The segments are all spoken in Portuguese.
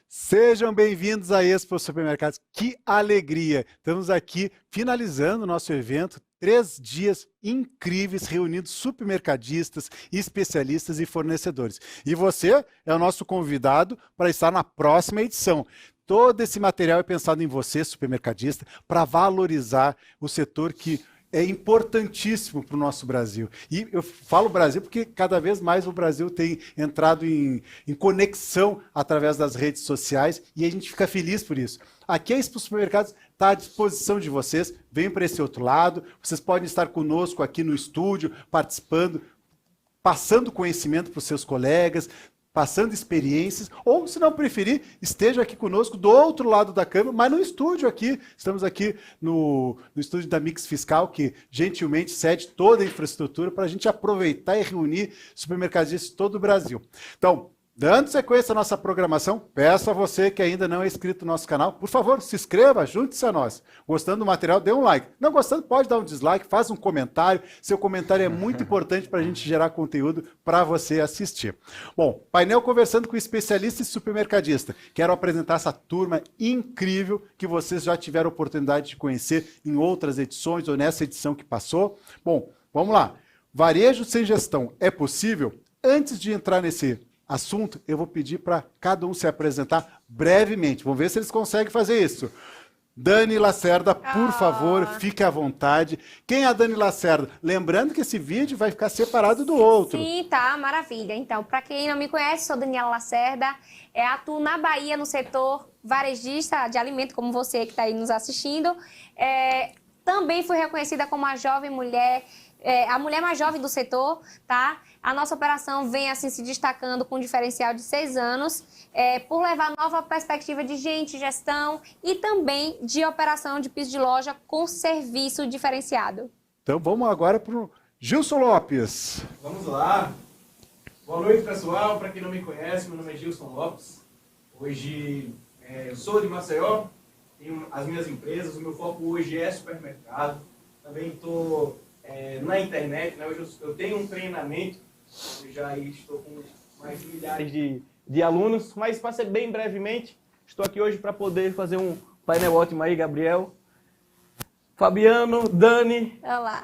Sejam bem-vindos à Expo Supermercados. Que alegria! Estamos aqui finalizando o nosso evento, 3 dias incríveis, reunindo supermercadistas, especialistas e fornecedores. E você é o nosso convidado para estar na próxima edição. Todo esse material é pensado em você, supermercadista, para valorizar o setor que é importantíssimo para o nosso Brasil. E eu falo Brasil porque cada vez mais o Brasil tem entrado em conexão através das redes sociais e a gente fica feliz por isso. Aqui a Expo Supermercados está à disposição de vocês. Venham para esse outro lado. Vocês podem estar conosco aqui no estúdio, participando, passando conhecimento para os seus colegas, passando experiências, ou se não preferir, esteja aqui conosco do outro lado da câmera, mas no estúdio aqui, estamos aqui no estúdio da Mix Fiscal, que gentilmente cede toda a infraestrutura para a gente aproveitar e reunir supermercadistas de todo o Brasil. Então, dando sequência à nossa programação, peço a você que ainda não é inscrito no nosso canal, por favor, se inscreva, junte-se a nós. Gostando do material, dê um like. Não gostando, pode dar um dislike, faz um comentário. Seu comentário é muito importante para a gente gerar conteúdo para você assistir. Bom, painel conversando com especialista e supermercadista. Quero apresentar essa turma incrível que vocês já tiveram oportunidade de conhecer em outras edições ou nessa edição que passou. Bom, vamos lá. Varejo sem gestão é possível? Antes de entrar nesse assunto, eu vou pedir para cada um se apresentar brevemente. Vamos ver se eles conseguem fazer isso. Dani Lacerda, por favor, fique à vontade. Quem é a Dani Lacerda? Lembrando que esse vídeo vai ficar separado do outro. Sim, tá, maravilha. Então, para quem não me conhece, sou Daniela Lacerda, atuo na Bahia no setor varejista de alimento, como você que está aí nos assistindo. Também fui reconhecida como a jovem mulher, a mulher mais jovem do setor, tá? A nossa operação vem assim se destacando com um diferencial de 6 anos, por levar nova perspectiva de gestão e também de operação de piso de loja com serviço diferenciado. Então vamos agora para o Gilson Lopes. Vamos lá. Boa noite, pessoal. Para quem não me conhece, meu nome é Gilson Lopes. Hoje eu sou de Maceió, tenho as minhas empresas, o meu foco hoje é supermercado. Também estou na internet, né? Hoje eu tenho um treinamento, eu já estou com mais de milhares de alunos, mas para ser bem brevemente, estou aqui hoje para poder fazer um painel ótimo aí, Gabriel, Fabiano, Dani. Olá.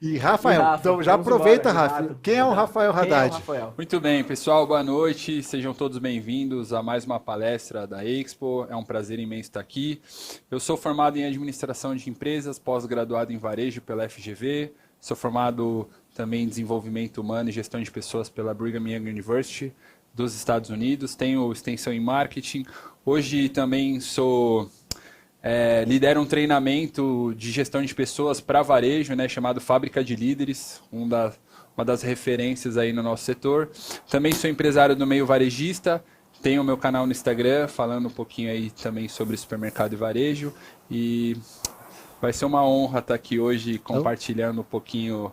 E Rafael. Então já aproveita, Rafa. Quem é o Rafael Haddad? Muito bem, pessoal, boa noite. Sejam todos bem-vindos a mais uma palestra da Expo. É um prazer imenso estar aqui. Eu sou formado em administração de empresas, pós-graduado em varejo pela FGV. Sou formado também em desenvolvimento humano e gestão de pessoas pela Brigham Young University dos Estados Unidos. Tenho extensão em marketing. Hoje também lidero um treinamento de gestão de pessoas para varejo, né, chamado Fábrica de Líderes, uma das referências aí no nosso setor. Também sou empresário do meio varejista, tenho o meu canal no Instagram, falando um pouquinho aí também sobre supermercado e varejo. E vai ser uma honra estar aqui hoje compartilhando um pouquinho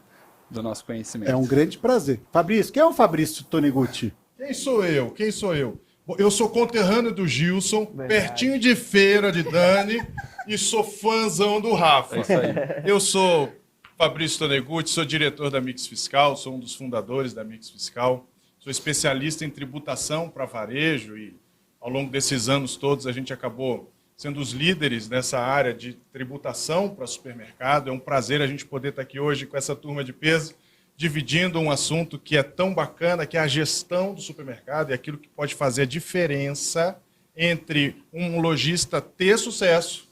do nosso conhecimento. É um grande prazer. Fabrício, quem é o Fabrício Toniguchi? Quem sou eu? Eu sou conterrâneo do Gilson, Verdade. Pertinho de feira de Dani e sou fãzão do Rafa. É isso aí. Eu sou Fabrício Toniguchi, sou diretor da Mix Fiscal, sou um dos fundadores da Mix Fiscal, sou especialista em tributação para varejo e ao longo desses anos todos a gente acabou sendo os líderes nessa área de tributação para supermercado. É um prazer a gente poder estar aqui hoje com essa turma de peso, dividindo um assunto que é tão bacana, que é a gestão do supermercado e aquilo que pode fazer a diferença entre um lojista ter sucesso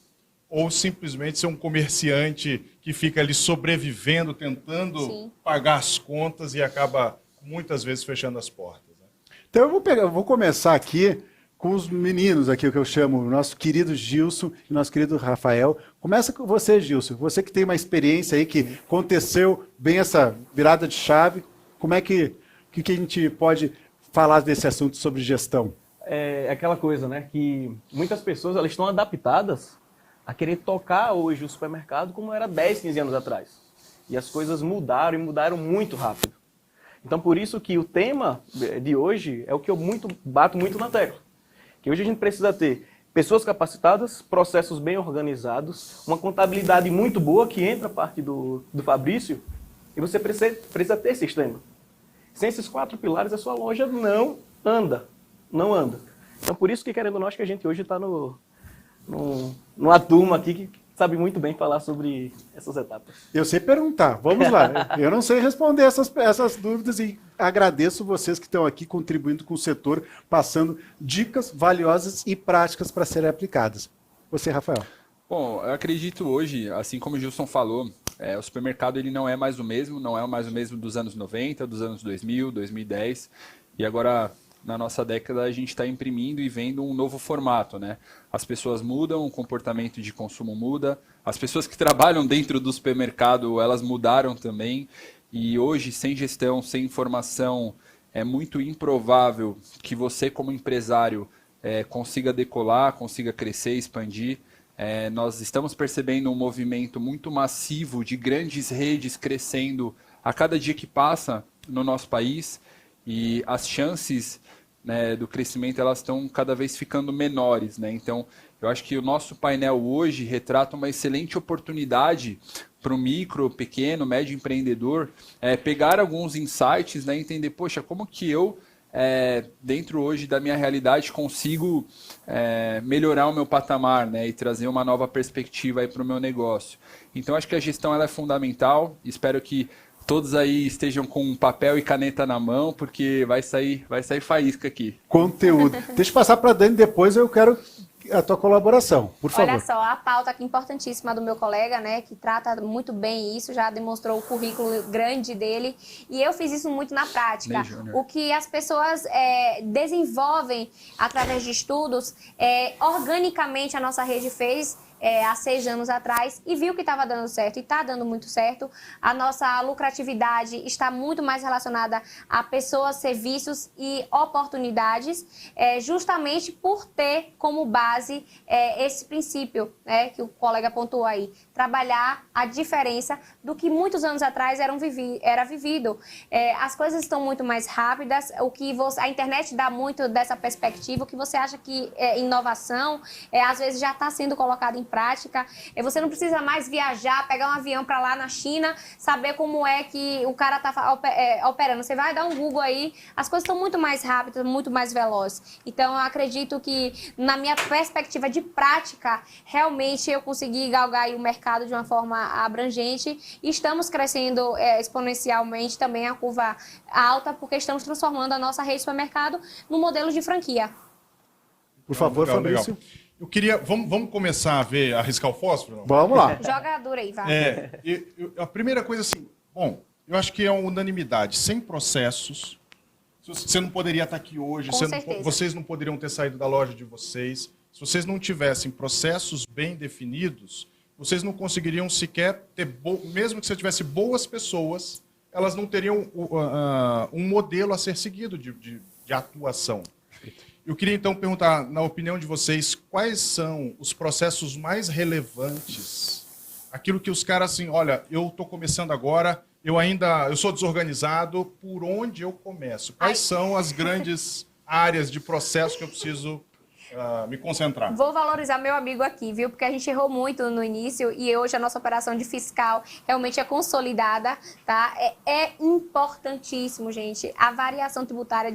ou simplesmente ser um comerciante que fica ali sobrevivendo, tentando pagar as contas e acaba muitas vezes fechando as portas. Né? Então eu vou começar aqui com os meninos aqui, o que eu chamo, o nosso querido Gilson e nosso querido Rafael. Começa com você, Gilson. Você que tem uma experiência aí, que aconteceu bem essa virada de chave. Como é que a gente pode falar desse assunto sobre gestão? É aquela coisa, né, que muitas pessoas elas estão adaptadas a querer tocar hoje o supermercado como era 10, 15 anos atrás. E as coisas mudaram e mudaram muito rápido. Então, por isso que o tema de hoje é o que eu bato muito na tecla. Que hoje a gente precisa ter pessoas capacitadas, processos bem organizados, uma contabilidade muito boa, que entra a parte do Fabrício, e você precisa ter sistema. Sem esses 4 pilares, a sua loja não anda. Então, por isso que, querendo ou não, acho que a gente hoje está numa turma aqui que sabe muito bem falar sobre essas etapas. Eu sei perguntar, vamos lá. Eu não sei responder essas dúvidas e agradeço vocês que estão aqui contribuindo com o setor, passando dicas valiosas e práticas para serem aplicadas. Você, Rafael. Bom, eu acredito hoje, assim como o Gilson falou, o supermercado ele não é mais o mesmo, não é mais o mesmo dos anos 90, dos anos 2000, 2010, e agora na nossa década a gente está imprimindo e vendo um novo formato, né? As pessoas mudam, o comportamento de consumo muda, as pessoas que trabalham dentro do supermercado, elas mudaram também, e hoje sem gestão, sem informação, é muito improvável que você como empresário consiga decolar, consiga crescer, expandir. Nós estamos percebendo um movimento muito massivo de grandes redes crescendo a cada dia que passa no nosso país e as chances, né, do crescimento elas estão cada vez ficando menores, né? Então, eu acho que o nosso painel hoje retrata uma excelente oportunidade para o micro, pequeno, médio empreendedor pegar alguns insights, né, e entender, poxa, como que eu dentro hoje da minha realidade consigo melhorar o meu patamar, né, e trazer uma nova perspectiva para o meu negócio. Então acho que a gestão ela é fundamental, espero que todos aí estejam com papel e caneta na mão, porque vai sair faísca aqui. Conteúdo. Deixa eu passar para a Dani, depois eu quero a tua colaboração, por favor. Olha só, a pauta aqui importantíssima do meu colega, né, que trata muito bem isso, já demonstrou o currículo grande dele, e eu fiz isso muito na prática. O que as pessoas desenvolvem através de estudos, organicamente a nossa rede fez há 6 anos atrás e viu que estava dando certo e está dando muito certo. A nossa lucratividade está muito mais relacionada a pessoas, serviços e oportunidades, justamente por ter como base esse princípio, né, que o colega pontuou aí, trabalhar a diferença do que muitos anos atrás era vivido. As coisas estão muito mais rápidas, a internet dá muito dessa perspectiva, o que você acha que é inovação, às vezes já está sendo colocado em prática. Você não precisa mais viajar, pegar um avião para lá na China, saber como é que o cara está operando. Você vai dar um Google aí, as coisas estão muito mais rápidas, muito mais velozes. Então, eu acredito que, na minha perspectiva de prática, realmente eu consegui galgar aí o mercado de uma forma abrangente e estamos crescendo exponencialmente também a curva alta, porque estamos transformando a nossa rede de supermercado num modelo de franquia. Por favor, legal, Fabrício. legal. Eu queria... Vamos começar a riscar o fósforo? Não? Vamos lá. Joga dura aí, vai. A primeira coisa assim... Bom, eu acho que é uma unanimidade. Sem processos, você não poderia estar aqui hoje, vocês não poderiam ter saído da loja de vocês. Se vocês não tivessem processos bem definidos, vocês não conseguiriam sequer ter... Mesmo que você tivesse boas pessoas, elas não teriam um modelo a ser seguido de atuação. Eu queria, então, perguntar, na opinião de vocês, quais são os processos mais relevantes? Aquilo que os caras, assim, olha, eu estou começando agora, eu sou desorganizado, por onde eu começo? Quais são as grandes áreas de processo que eu preciso me concentrar? Vou valorizar meu amigo aqui, viu? Porque a gente errou muito no início e hoje a nossa operação de fiscal realmente é consolidada, tá? É importantíssimo, gente. A variação tributária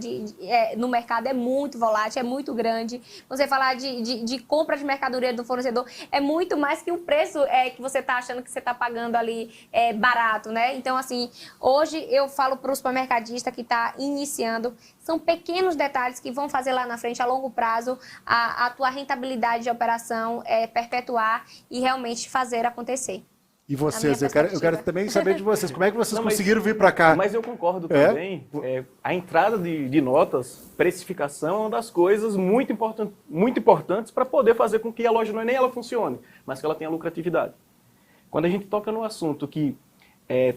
no mercado é muito volátil, é muito grande. Você falar de compra de mercadoria do fornecedor é muito mais que o preço que você está achando que você está pagando ali barato, né? Então, assim, hoje eu falo para o supermercadista que está iniciando, são pequenos detalhes que vão fazer lá na frente, a longo prazo, a tua rentabilidade de operação perpetuar e realmente fazer acontecer. E vocês? Eu quero também saber de vocês. Como é que vocês conseguiram vir para cá? Mas eu concordo também. A entrada de notas, precificação é uma das coisas muito importantes para poder fazer com que a loja não é nem ela funcione, mas que ela tenha lucratividade. Quando a gente toca no assunto que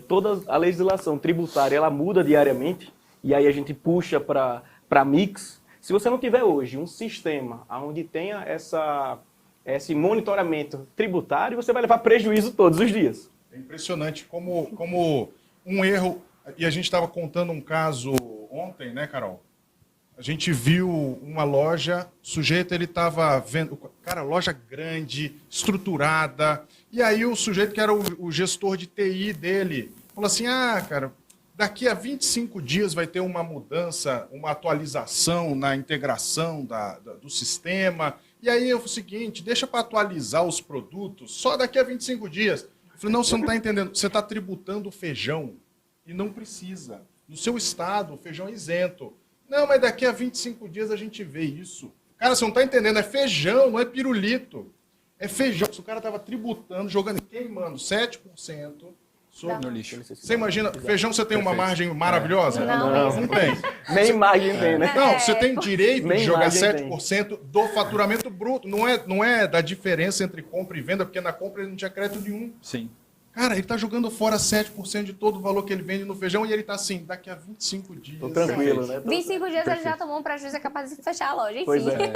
toda a legislação tributária ela muda diariamente, e aí a gente puxa para mix. Se você não tiver hoje um sistema onde tenha esse monitoramento tributário, você vai levar prejuízo todos os dias. É impressionante como um erro... E a gente estava contando um caso ontem, né, Carol? A gente viu uma loja, o sujeito ele estava vendo... Cara, loja grande, estruturada. E aí o sujeito que era o gestor de TI dele falou assim, cara... daqui a 25 dias vai ter uma mudança, uma atualização na integração do sistema. E aí é o seguinte, deixa para atualizar os produtos só daqui a 25 dias. Eu falei, não, você não está entendendo. Você está tributando o feijão e não precisa. No seu estado, o feijão é isento. Não, mas daqui a 25 dias a gente vê isso. Cara, você não está entendendo. É feijão, não é pirulito. É feijão. Se o cara estava tributando, jogando, queimando 7% No lixo. Você imagina, feijão você tem uma Perfeito. margem maravilhosa? Não, Não tem. Nem imagem tem, né? Não, você tem direito de Nem jogar imagem 7% do faturamento bruto. Não é da diferença entre compra e venda, porque na compra ele não tinha crédito nenhum. Sim. Cara, ele está jogando fora 7% de todo o valor que ele vende no feijão e ele está assim, daqui a 25 dias. Tô tranquilo, né? 25 dias ele já tomou um prejuízo, é capaz de fechar a loja, enfim. Pois é.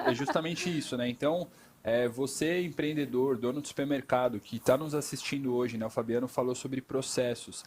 É justamente isso, né? Então, você, empreendedor, dono do supermercado, que está nos assistindo hoje, né? O Fabiano falou sobre processos.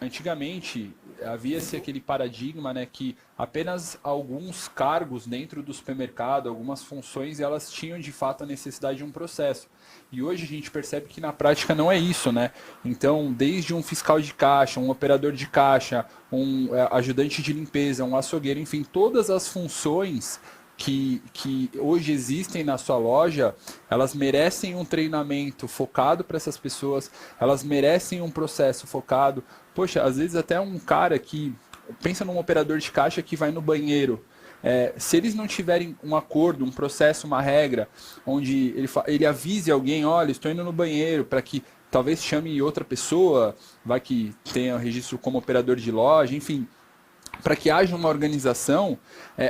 Antigamente, havia-se aquele paradigma, né, que apenas alguns cargos dentro do supermercado, algumas funções, elas tinham de fato a necessidade de um processo. E hoje a gente percebe que na prática não é isso, né? Então, desde um fiscal de caixa, um operador de caixa, um ajudante de limpeza, um açougueiro, enfim, todas as funções que hoje existem na sua loja, elas merecem um treinamento focado para essas pessoas, elas merecem um processo focado. Poxa, às vezes até um cara que, pensa num operador de caixa que vai no banheiro, se eles não tiverem um acordo, um processo, uma regra, onde ele avise alguém, olha, estou indo no banheiro, para que talvez chame outra pessoa, vai que tenha registro como operador de loja, enfim, para que haja uma organização,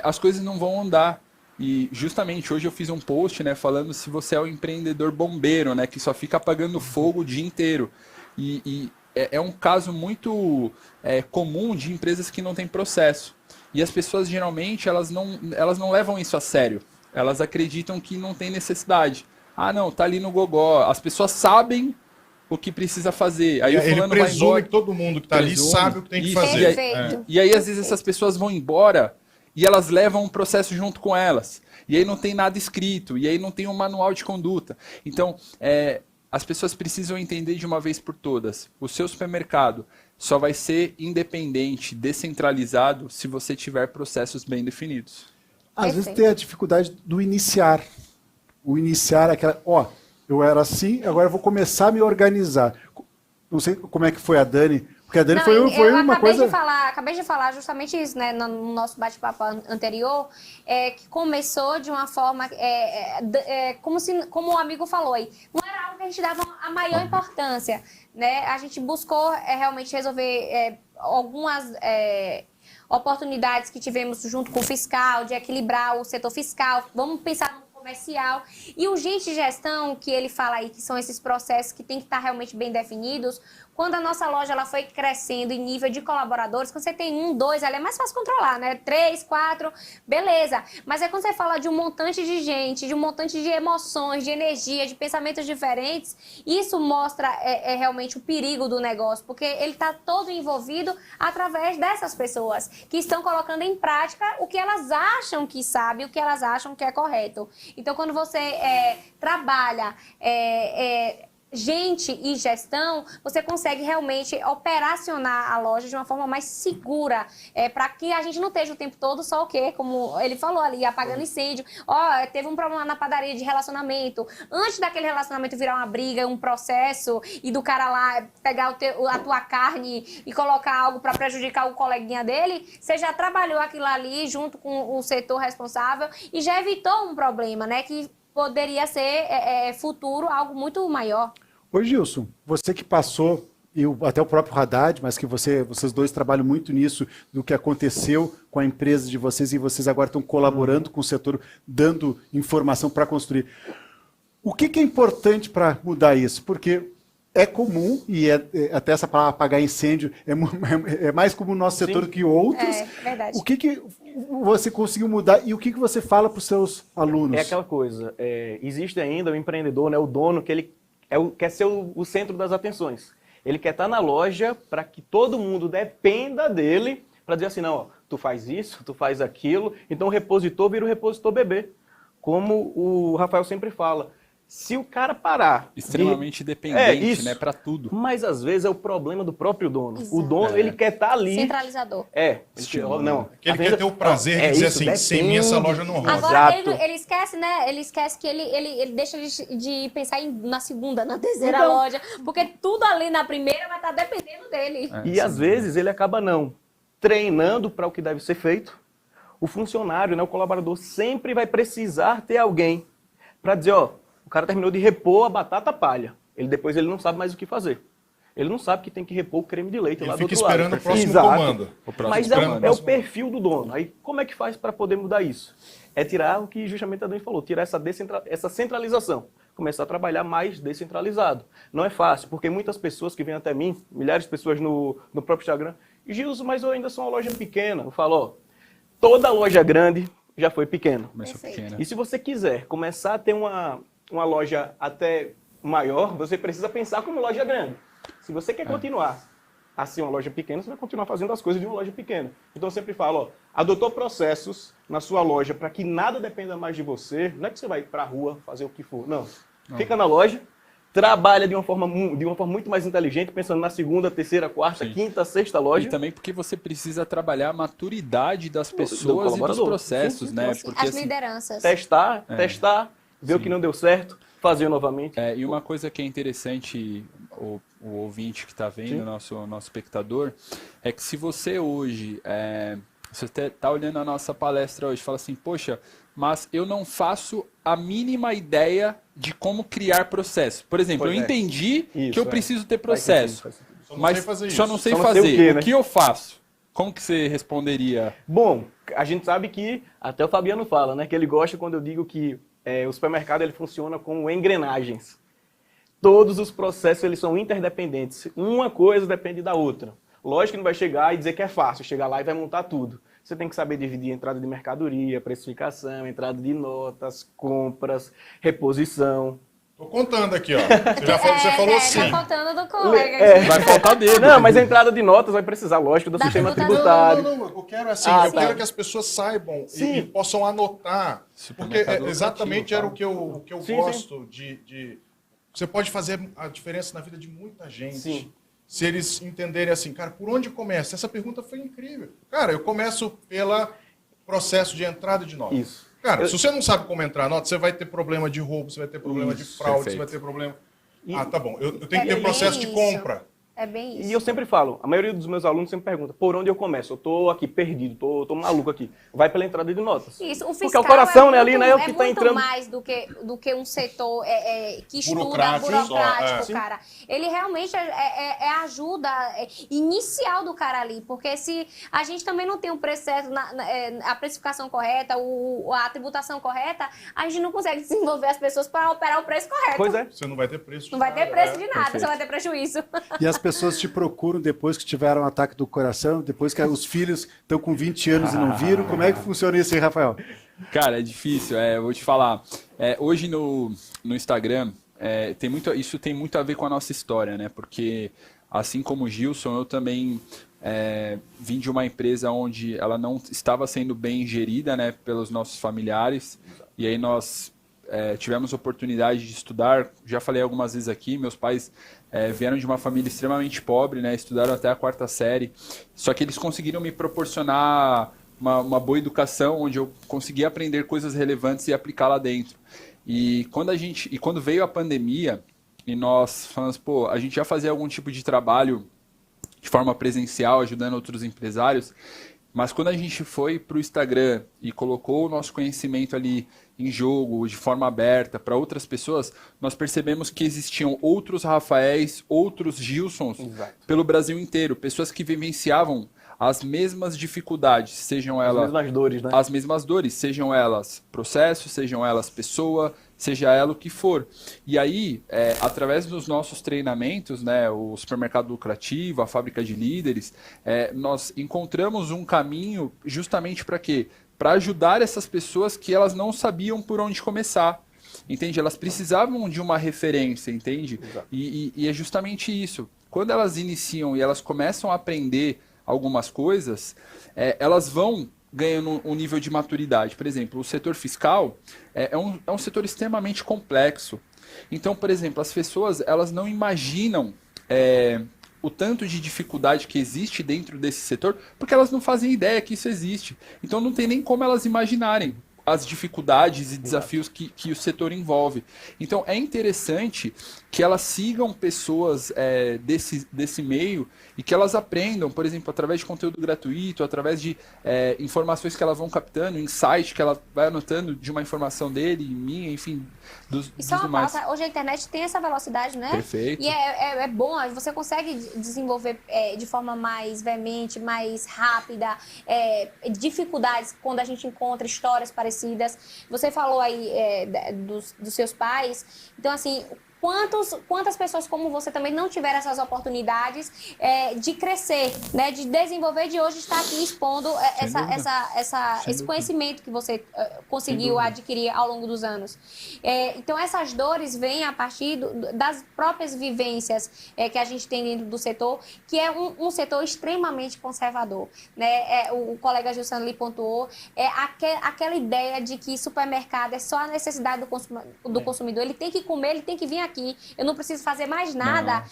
as coisas não vão andar. E justamente hoje eu fiz um post, né, falando se você é um empreendedor bombeiro, né, que só fica apagando fogo o dia inteiro. E é um caso muito comum de empresas que não têm processo. E as pessoas geralmente elas não levam isso a sério. Elas acreditam que não tem necessidade. Ah, não, tá ali no gogó. As pessoas sabem o que precisa fazer. Aí o Ele fulano vai presume embora. que todo mundo que está ali Presume. sabe o que tem que Isso. fazer. Perfeito. E aí, às vezes, essas pessoas vão embora e elas levam um processo junto com elas. E aí não tem nada escrito. E aí não tem um manual de conduta. Então, as pessoas precisam entender de uma vez por todas. O seu supermercado só vai ser independente, descentralizado, se você tiver processos bem definidos. Às vezes Perfeito. tem a dificuldade do iniciar. O iniciar é aquela, eu era assim, agora eu vou começar a me organizar. Não sei como é que foi a Dani, porque a Dani Não, foi eu uma acabei coisa... acabei de falar justamente isso, né, no nosso bate-papo anterior, que começou de uma forma, como o amigo falou aí, não era algo que a gente dava a maior importância, né? A gente buscou realmente resolver algumas oportunidades que tivemos junto com o fiscal, de equilibrar o setor fiscal, vamos pensar no comercial. E o gente de gestão, que ele fala aí, que são esses processos que tem que estar realmente bem definidos. Quando a nossa loja ela foi crescendo em nível de colaboradores, quando você tem 1, 2, ela é mais fácil controlar, né? 3, 4, beleza. Mas quando você fala de um montante de gente, de um montante de emoções, de energia, de pensamentos diferentes, isso mostra realmente o perigo do negócio, porque ele está todo envolvido através dessas pessoas que estão colocando em prática o que elas acham que sabem, o que elas acham que é correto. Então, quando você trabalha gente e gestão, você consegue realmente operacionar a loja de uma forma mais segura, para que a gente não esteja o tempo todo só o quê? Como ele falou ali, apagando incêndio. Teve um problema na padaria de relacionamento. Antes daquele relacionamento virar uma briga, um processo, e do cara lá pegar a tua carne e colocar algo para prejudicar o coleguinha dele, você já trabalhou aquilo ali junto com o setor responsável e já evitou um problema, né? Que poderia ser futuro algo muito maior. Ô Gilson, você que passou, e até o próprio Haddad, mas que vocês dois trabalham muito nisso, do que aconteceu com a empresa de vocês, e vocês agora estão colaborando com o setor, dando informação para construir. O que é importante para mudar isso? Porque é comum, e até essa palavra apagar incêndio é mais comum no nosso setor do que outros. É verdade. O que você conseguiu mudar e o que você fala para os seus alunos? É aquela coisa, existe ainda o empreendedor, né, o dono, que ele quer ser o centro das atenções. Ele quer estar na loja para que todo mundo dependa dele, para dizer assim, não, tu faz isso, tu faz aquilo, então o repositor vira o repositor bebê. Como o Rafael sempre fala, Se o cara parar... Extremamente É, dependente, isso. né? Para tudo. Mas às vezes é o problema do próprio dono. Exato. O dono, ele quer estar ali... Centralizador. Ele Estimula, quer, não. Que ele a quer venda- ter o prazer É de dizer isso, assim, sem mim essa depende. loja não roda. Agora, Exato. ele esquece, né? Ele esquece que ele deixa de pensar na segunda, na terceira Então- loja, porque tudo ali na primeira vai estar dependendo dele. E às vezes ele acaba não treinando para o que deve ser feito. O funcionário, né, o colaborador, sempre vai precisar ter alguém para dizer, ó, o cara terminou de repor a batata palha. Depois ele não sabe mais o que fazer. Ele não sabe que tem que repor o creme de leite Ele lá do fica outro esperando lado. o próximo Exato. comando. O próximo Mas comando. é o perfil do dono. Aí como é que faz para poder mudar isso? É tirar o que justamente a Dani falou, tirar essa centralização. Começar a trabalhar mais descentralizado. Não é fácil, porque muitas pessoas que vêm até mim, milhares de pessoas no próprio Instagram, Gilson, mas eu ainda sou uma loja pequena. Eu falo, ó, toda loja grande já foi pequena. Começou Perfeito. pequena. E se você quiser começar a ter uma loja até maior, você precisa pensar como loja grande. Se você quer continuar assim uma loja pequena, você vai continuar fazendo as coisas de uma loja pequena. Então eu sempre falo, ó, adotou processos na sua loja para que nada dependa mais de você. Não é que você vai para a rua fazer o que for. Não. Fica na loja, trabalha de uma forma muito mais inteligente, pensando na segunda, terceira, quarta, Sim. quinta, sexta loja. E também porque você precisa trabalhar a maturidade das do pessoas e dos colaborador. processos, Sim, né? sim. Porque As assim, lideranças. Testar, ver o que não deu certo, fazer novamente. e uma coisa que é interessante, o ouvinte que está vendo, nosso espectador, é que se você hoje, você está olhando a nossa palestra hoje, fala assim, poxa, mas eu não faço a mínima ideia de como criar processo. Por exemplo, Pois eu é. entendi Isso, que eu é. preciso ter Faz sentido, processo, faz sentido. Só não mas sei fazer só isso. não sei Só não sei fazer. o quê, né? O que eu faço? Como que você responderia? Bom, a gente sabe que, até o Fabiano fala, né, que ele gosta quando eu digo que o supermercado ele funciona como engrenagens. Todos os processos eles são interdependentes. Uma coisa depende da outra. Lógico que não vai chegar e dizer que é fácil, chegar lá e vai montar tudo. Você tem que saber dividir entrada de mercadoria, precificação, entrada de notas, compras, reposição. Tô contando aqui, ó. Você falou sim. Tá faltando do colega aqui. Vai faltar dedo. Não, mas a entrada de notas vai precisar, lógico, do Da sistema tributadora. tributário. Não, eu quero assim, Ah, eu tá. quero que as pessoas saibam e possam anotar. Porque Supermercado exatamente era o lucrativo, que eu Sim, gosto de. Você pode fazer a diferença na vida de muita gente. Sim. Se eles entenderem assim, cara, por onde começa? Essa pergunta foi incrível. Cara, eu começo pelo processo de entrada de nota. Isso. Cara, se você não sabe como entrar nota, você vai ter problema de roubo, você vai ter problema de Isso, fraude, perfeito. você vai ter problema. E- Ah, tá bom. Eu tenho que ter bem processo de isso. compra. É bem isso. E eu sempre falo, a maioria dos meus alunos sempre pergunta, por onde eu começo? Eu tô aqui perdido, tô maluco aqui. Vai pela entrada de notas. Isso, o Porque fiscal o coração, é né, ali, muito, né, é o que é tá muito entrando. mais do que um setor que estuda Burocrático burocrático, só, cara. Ele realmente é a ajuda inicial do cara ali, porque se a gente também não tem um processo, a precificação correta, a tributação correta, a gente não consegue desenvolver as pessoas para operar o preço correto. Pois é. Você não vai ter preço de Não vai ter nada, preço né? de nada, só vai ter prejuízo. E as pessoas te procuram depois que tiveram um ataque do coração, depois que os filhos estão com 20 anos e não viram. Como é que funciona isso aí, Rafael? Cara, é difícil, eu vou te falar. Hoje no Instagram, isso tem muito a ver com a nossa história, né? Porque, assim como o Gilson, eu também vim de uma empresa onde ela não estava sendo bem gerida, né, pelos nossos familiares. E aí nós tivemos oportunidade de estudar. Já falei algumas vezes aqui, meus pais vieram de uma família extremamente pobre, né? Estudaram até a 4ª série. Só que eles conseguiram me proporcionar uma boa educação, onde eu consegui aprender coisas relevantes e aplicar lá dentro. E quando veio a pandemia, e nós falamos, pô, a gente já fazia algum tipo de trabalho de forma presencial, ajudando outros empresários, mas quando a gente foi para o Instagram e colocou o nosso conhecimento ali em jogo, de forma aberta, para outras pessoas, nós percebemos que existiam outros Rafaéis, outros Gilsons pelo Brasil inteiro, pessoas que vivenciavam as mesmas dificuldades, sejam elas As mesmas dores, né? as mesmas dores, sejam elas processo, sejam elas pessoa, seja ela o que for. E aí, através dos nossos treinamentos, né, o Supermercado Lucrativo, a Fábrica de Líderes, nós encontramos um caminho justamente para quê? Para ajudar essas pessoas que elas não sabiam por onde começar. Entende? Elas precisavam de uma referência, entende? E é justamente isso. Quando elas iniciam e elas começam a aprender algumas coisas, elas vão ganhando um nível de maturidade. Por exemplo, o setor fiscal é um setor extremamente complexo. Então, por exemplo, as pessoas elas não imaginam o tanto de dificuldade que existe dentro desse setor, porque elas não fazem ideia que isso existe. Então não tem nem como elas imaginarem as dificuldades e desafios que o setor envolve. Então é interessante que elas sigam pessoas desse meio e que elas aprendam, por exemplo, através de conteúdo gratuito, através de informações que elas vão captando, insight que ela vai anotando de uma informação dele, minha, enfim, dos demais. Hoje a internet tem essa velocidade, né? Perfeito. E é bom, você consegue desenvolver de forma mais veemente, mais rápida, dificuldades quando a gente encontra histórias parecidas. Você falou aí dos seus pais. Então, assim, quantas pessoas como você também não tiveram essas oportunidades de crescer, né, de desenvolver, de hoje estar aqui expondo esse conhecimento que você conseguiu adquirir ao longo dos anos. Então, essas dores vêm a partir das próprias vivências que a gente tem dentro do setor, que é um setor extremamente conservador, né? O colega Gilson ali pontuou, aquela ideia de que supermercado é só a necessidade do consumidor, ele tem que comer, ele tem que vir aqui, eu não preciso fazer mais nada.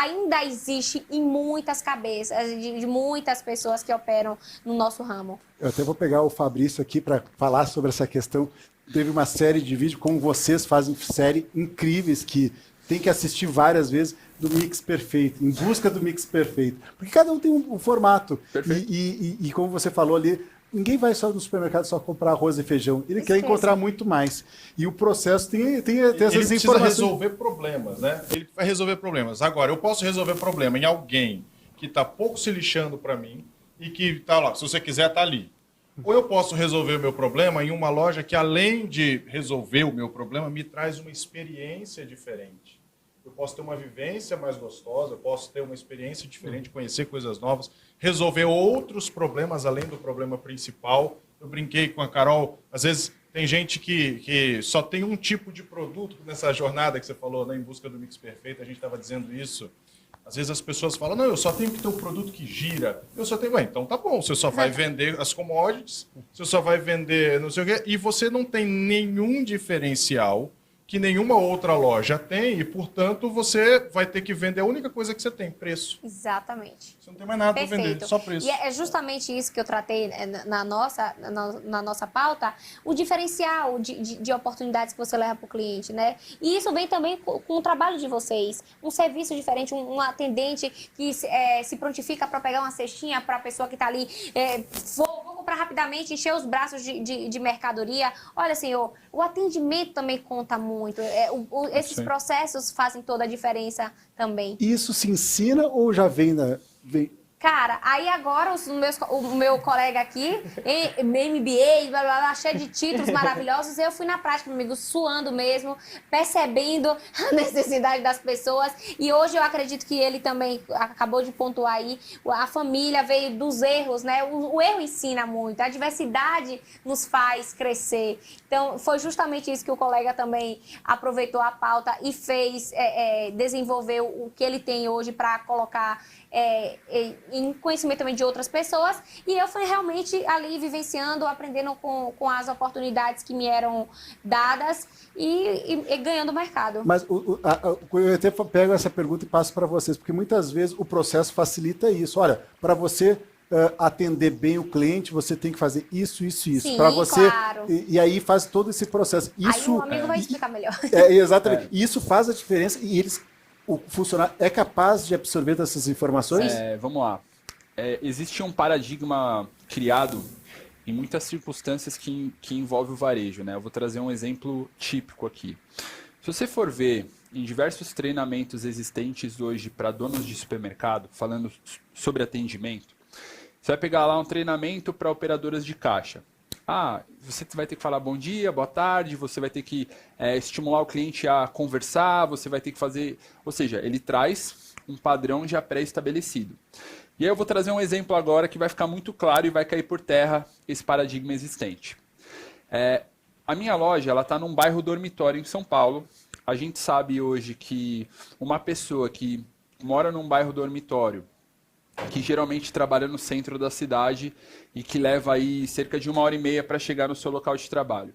Ainda existe em muitas cabeças de muitas pessoas que operam no nosso ramo. Eu até vou pegar o Fabrício aqui para falar sobre essa questão. Teve uma série de vídeos, como vocês fazem série incríveis, que tem que assistir várias vezes, do Mix Perfeito, em busca do Mix Perfeito. Porque cada um tem um formato. E como você falou ali, ninguém vai só no supermercado só comprar arroz e feijão. Ele quer encontrar muito mais. E o processo tem essas informações. Ele precisa resolver problemas, né? Ele vai resolver problemas. Agora, eu posso resolver problema em alguém que está pouco se lixando para mim e que está lá, se você quiser, está ali. Ou eu posso resolver o meu problema em uma loja que, além de resolver o meu problema, me traz uma experiência diferente. Eu posso ter uma vivência mais gostosa, eu posso ter uma experiência diferente, conhecer coisas novas, resolver outros problemas além do problema principal. Eu brinquei com a Carol, às vezes tem gente que só tem um tipo de produto nessa jornada que você falou, né, em busca do Mix Perfeito, a gente estava dizendo isso. Às vezes as pessoas falam, não, eu só tenho que ter um produto que gira. Eu só tenho, então tá bom, você só vai vender as commodities, você só vai vender não sei o quê, e você não tem nenhum diferencial que nenhuma outra loja tem e, portanto, você vai ter que vender a única coisa que você tem, preço. Exatamente. Você não tem mais nada para vender, só preço. E é justamente isso que eu tratei na nossa pauta, o diferencial de oportunidades que você leva para o cliente, né? E isso vem também com o trabalho de vocês. Um serviço diferente, um atendente que se prontifica para pegar uma cestinha para a pessoa que está ali, vou comprar rapidamente, encher os braços de mercadoria. Olha, senhor, o atendimento também conta muito. Esses processos fazem toda a diferença também. Isso se ensina ou já vem Cara, aí agora o meu colega aqui, MBA, blá, blá, blá, cheio de títulos maravilhosos, eu fui na prática, meu amigo, suando mesmo, percebendo a necessidade das pessoas. E hoje eu acredito que ele também acabou de pontuar aí, a família veio dos erros, né? O erro ensina muito, a diversidade nos faz crescer. Então, foi justamente isso que o colega também aproveitou a pauta e fez, desenvolver o que ele tem hoje para colocar em conhecimento também de outras pessoas, e eu fui realmente ali vivenciando, aprendendo com as oportunidades que me eram dadas e ganhando mercado. Mas eu até pego essa pergunta e passo para vocês, porque muitas vezes o processo facilita isso. Olha, para você atender bem o cliente, você tem que fazer isso, isso, isso. Sim, para você, claro. E aí faz todo esse processo. Isso, aí o amigo vai explicar melhor. Exatamente. Isso faz a diferença e o funcionário é capaz de absorver essas informações? Vamos lá. Existe um paradigma criado em muitas circunstâncias que envolve o varejo, né? Eu vou trazer um exemplo típico aqui. Se você for ver em diversos treinamentos existentes hoje para donos de supermercado, falando sobre atendimento, você vai pegar lá um treinamento para operadoras de caixa. Você vai ter que falar bom dia, boa tarde, você vai ter que estimular o cliente a conversar, você vai ter que fazer... Ou seja, ele traz um padrão já pré-estabelecido. E aí eu vou trazer um exemplo agora que vai ficar muito claro e vai cair por terra esse paradigma existente. A minha loja está num bairro dormitório em São Paulo. A gente sabe hoje que uma pessoa que mora num bairro dormitório que geralmente trabalha no centro da cidade e que leva aí cerca de 1h30 para chegar no seu local de trabalho.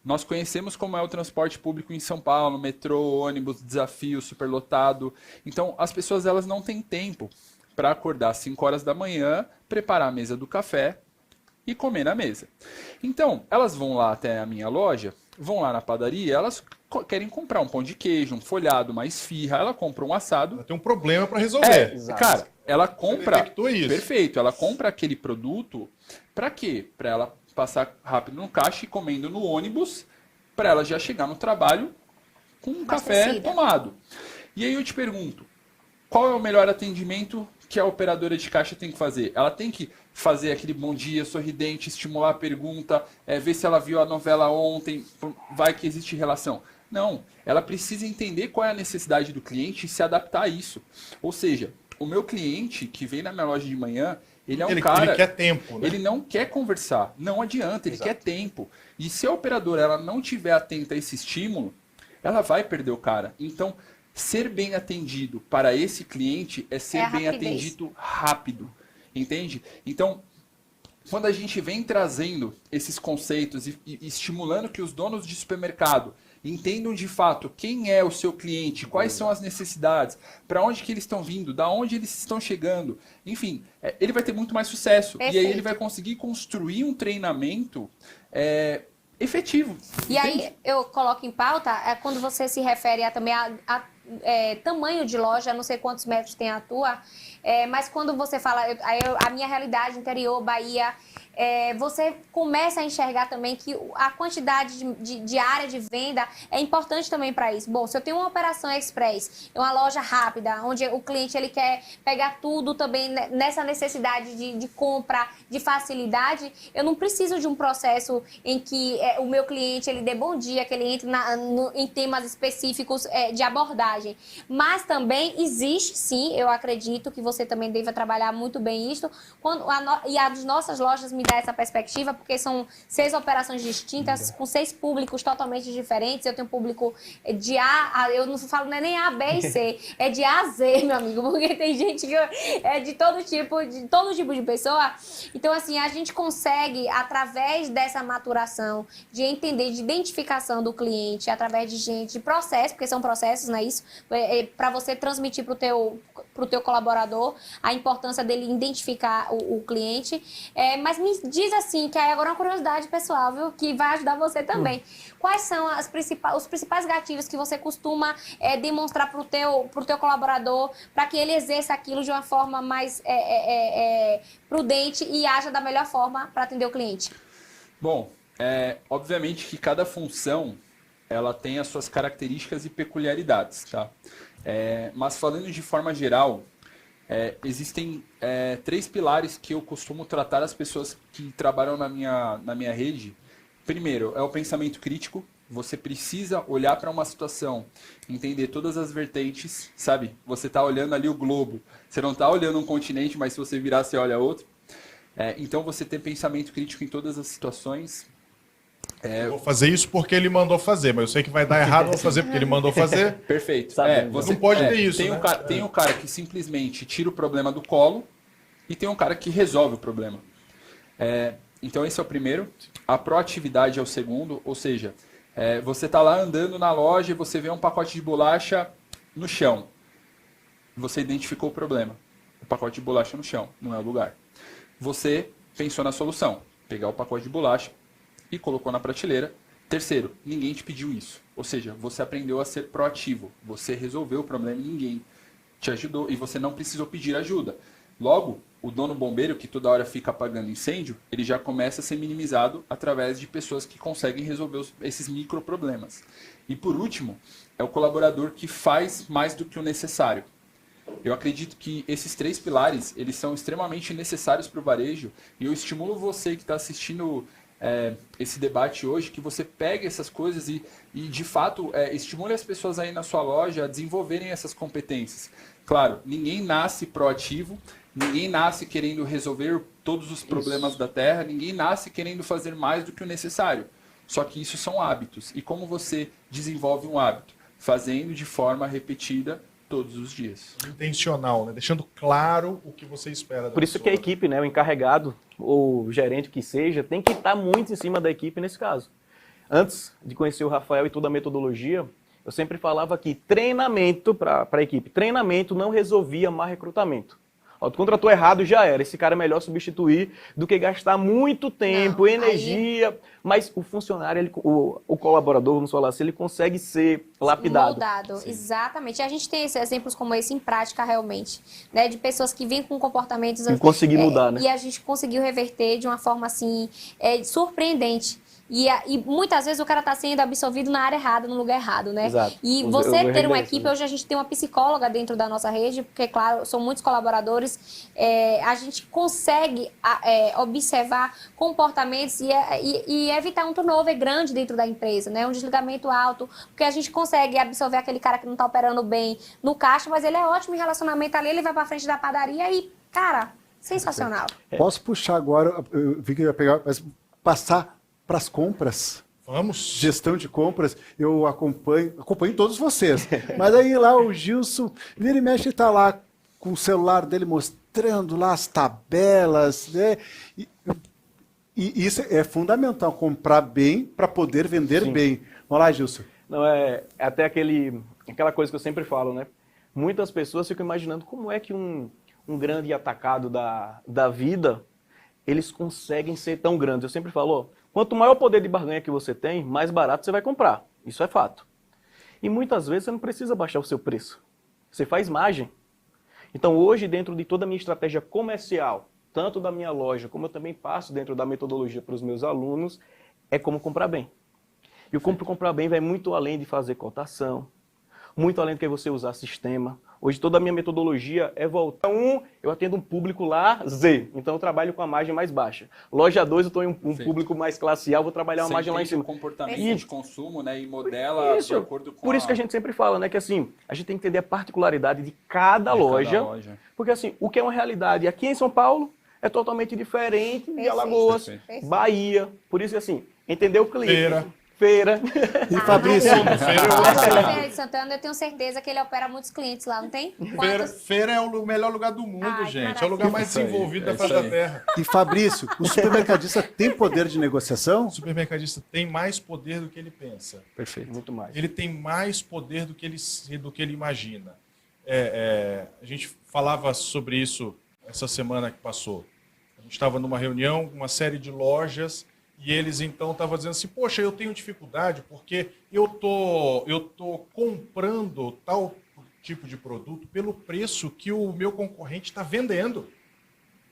Nós conhecemos como é o transporte público em São Paulo, metrô, ônibus, desafio, superlotado. Então, as pessoas elas não têm tempo para acordar às 5 horas da manhã, preparar a mesa do café e comer na mesa. Então, elas vão lá até a minha loja, vão lá na padaria, elas querem comprar um pão de queijo, um folhado, uma esfirra, ela compra um assado. Ela tem um problema para resolver. Exato. Cara, ela compra... detectou isso. Perfeito, ela compra aquele produto para quê? Para ela passar rápido no caixa e comendo no ônibus, para ela já chegar no trabalho com um café Abastecida. tomado. E aí eu te pergunto, qual é o melhor atendimento que a operadora de caixa tem que fazer? Ela tem que fazer aquele bom dia sorridente, estimular a pergunta, ver se ela viu a novela ontem, vai que existe relação. Não, ela precisa entender qual é a necessidade do cliente e se adaptar a isso. Ou seja, o meu cliente que vem na minha loja de manhã, ele é um cara... Ele quer tempo, né? Ele não quer conversar, não adianta, ele quer tempo. E se a operadora ela não tiver atenta a esse estímulo, ela vai perder o cara. Então, ser bem atendido para esse cliente é ser É a bem rapidez. atendido rápido, entende? Então, quando a gente vem trazendo esses conceitos e estimulando que os donos de supermercado entendam de fato quem é o seu cliente, quais são as necessidades, para onde que eles estão vindo, da onde eles estão chegando, enfim, ele vai ter muito mais sucesso. E aí ele Perfeito. vai conseguir construir um treinamento efetivo. E aí entende? eu coloco em pauta quando você se refere também a tamanho de loja, não sei quantos metros tem a tua, mas quando você fala, a minha realidade interior, Bahia, você começa a enxergar também que a quantidade de área de venda é importante também para isso. Bom, se eu tenho uma operação express, uma loja rápida, onde o cliente ele quer pegar tudo também nessa necessidade de compra, de facilidade, eu não preciso de um processo em que o meu cliente ele dê bom dia, que ele entre em temas específicos de abordagem. Mas também existe, sim, eu acredito que você também deva trabalhar muito bem isso, e as nossas lojas me dá essa perspectiva, porque são 6 operações distintas, com 6 públicos totalmente diferentes. Eu tenho público de eu não falo nem A, B e C, é de A a Z, meu amigo, porque tem gente que é de todo tipo de pessoa. Então, assim, a gente consegue, através dessa maturação, de entender, de identificação do cliente, através de processo, porque são processos, não é isso? Para você transmitir para o teu colaborador a importância dele identificar o cliente. Mas me diz assim, que aí agora é uma curiosidade pessoal, viu? Que vai ajudar você também. Quais são os principais gatilhos que você costuma demonstrar para o teu colaborador para que ele exerça aquilo de uma forma mais prudente e haja da melhor forma para atender o cliente? Bom, obviamente que cada função ela tem as suas características e peculiaridades, tá? Mas falando de forma geral, existem 3 pilares que eu costumo tratar as pessoas que trabalham na minha rede. Primeiro, é o pensamento crítico. Você precisa olhar para uma situação, entender todas as vertentes, sabe? Você está olhando ali o globo. Você não está olhando um continente, mas se você virar, você olha outro. Então, você tem pensamento crítico em todas as situações. Eu vou fazer isso porque ele mandou fazer, mas eu sei que vai dar errado, eu vou fazer porque ele mandou fazer. Perfeito. Sabe, Você não pode ter isso, Tem, né? tem um cara que simplesmente tira o problema do colo e tem um cara que resolve o problema. Então esse é o primeiro. A proatividade é o segundo, ou seja, você está lá andando na loja e você vê um pacote de bolacha no chão. Você identificou o problema. O pacote de bolacha no chão, não é o lugar. Você pensou na solução. Pegar o pacote de bolacha e colocou na prateleira. Terceiro, ninguém te pediu isso. Ou seja, você aprendeu a ser proativo. Você resolveu o problema e ninguém te ajudou. E você não precisou pedir ajuda. Logo, o dono bombeiro, que toda hora fica apagando incêndio, ele já começa a ser minimizado através de pessoas que conseguem resolver esses microproblemas. E por último, é o colaborador que faz mais do que o necessário. Eu acredito que esses 3 pilares, eles são extremamente necessários para o varejo. E eu estimulo você que está assistindo esse debate hoje, que você pegue essas coisas e de fato, estimule as pessoas aí na sua loja a desenvolverem essas competências. Claro, ninguém nasce proativo, ninguém nasce querendo resolver todos os problemas da Terra, ninguém nasce querendo fazer mais do que o necessário. Só que isso são hábitos. E como você desenvolve um hábito? Fazendo de forma repetida todos os dias. Intencional, né? Deixando claro o que você espera da Por isso que a pessoa. equipe, né, o encarregado ou o gerente que seja, tem que estar muito em cima da equipe nesse caso. Antes de conhecer o Rafael e toda a metodologia, eu sempre falava que treinamento para a equipe, treinamento não resolvia má recrutamento. Ó, tu contratou errado, já era. Esse cara é melhor substituir do que gastar muito tempo, Não, energia. Mas o funcionário, o colaborador, vamos falar assim, ele consegue ser lapidado. Moldado, exatamente. E a gente tem esses exemplos como esse em prática realmente, né? De pessoas que vêm com comportamentos... E conseguir mudar, né? E a gente conseguiu reverter de uma forma, assim, surpreendente. E muitas vezes o cara está sendo absorvido na área errada, no lugar errado, né? Exato. E Eu você ter uma reconheço, equipe, né? hoje a gente tem uma psicóloga dentro da nossa rede, porque, claro, são muitos colaboradores, a gente consegue observar comportamentos e evitar um turnover grande dentro da empresa, né? Um desligamento alto, porque a gente consegue absorver aquele cara que não está operando bem no caixa, mas ele é ótimo em relacionamento ali, ele vai para frente da padaria e, cara, sensacional. Posso puxar agora, eu vi que eu ia pegar, mas passar para as compras. Vamos. Gestão de compras, eu acompanho todos vocês. Mas aí lá o Gilson, vira e mexe, está lá com o celular dele mostrando lá as tabelas, né? E isso é fundamental, comprar bem para poder vender bem. Vamos lá, Gilson. Não, é até aquela coisa que eu sempre falo, né? Muitas pessoas ficam imaginando como é que um grande atacado da vida, eles conseguem ser tão grandes. Eu sempre falo, ó, quanto maior o poder de barganha que você tem, mais barato você vai comprar. Isso é fato. E muitas vezes você não precisa baixar o seu preço. Você faz margem. Então hoje, dentro de toda a minha estratégia comercial, tanto da minha loja, como eu também passo dentro da metodologia para os meus alunos, é como comprar bem. E o como comprar bem vai muito além de fazer cotação, muito além do que você usar sistema. Hoje toda a minha metodologia é voltar. Eu atendo um público lá Z, então eu trabalho com a margem mais baixa. Loja 2 eu estou em um público mais classe A, eu vou trabalhar uma margem lá em cima. Comportamento E- de consumo, né, e modela de acordo com Por isso que a gente sempre fala, né, que assim, a gente tem que entender a particularidade de cada loja, porque assim, o que é uma realidade aqui em São Paulo é totalmente diferente de Perfeito. Alagoas, Perfeito. Bahia. Por isso que assim, entender o cliente. Feira. Feira. E Fabrício, Feira de Santana, eu tenho certeza que ele opera muitos clientes lá, não tem? Feira é o melhor lugar do mundo, Ai, que gente. É o lugar mais Isso aí, desenvolvido da é face isso da aí. Terra. e Fabrício, o supermercadista tem poder de negociação? O supermercadista tem mais poder do que ele pensa. Perfeito. Muito mais. Ele tem mais poder do que ele imagina. A gente falava sobre isso essa semana que passou. A gente estava numa reunião, uma série de lojas, e eles então estavam dizendo assim, poxa, eu tenho dificuldade porque eu tô comprando tal tipo de produto pelo preço que o meu concorrente está vendendo.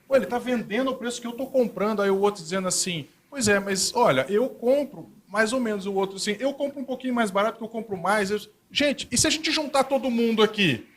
Pô, ele está vendendo o preço que eu estou comprando. Aí o outro dizendo assim, pois é, mas olha, eu compro mais ou menos. O outro assim, eu compro um pouquinho mais barato que eu compro mais. Gente, e se a gente juntar todo mundo aqui?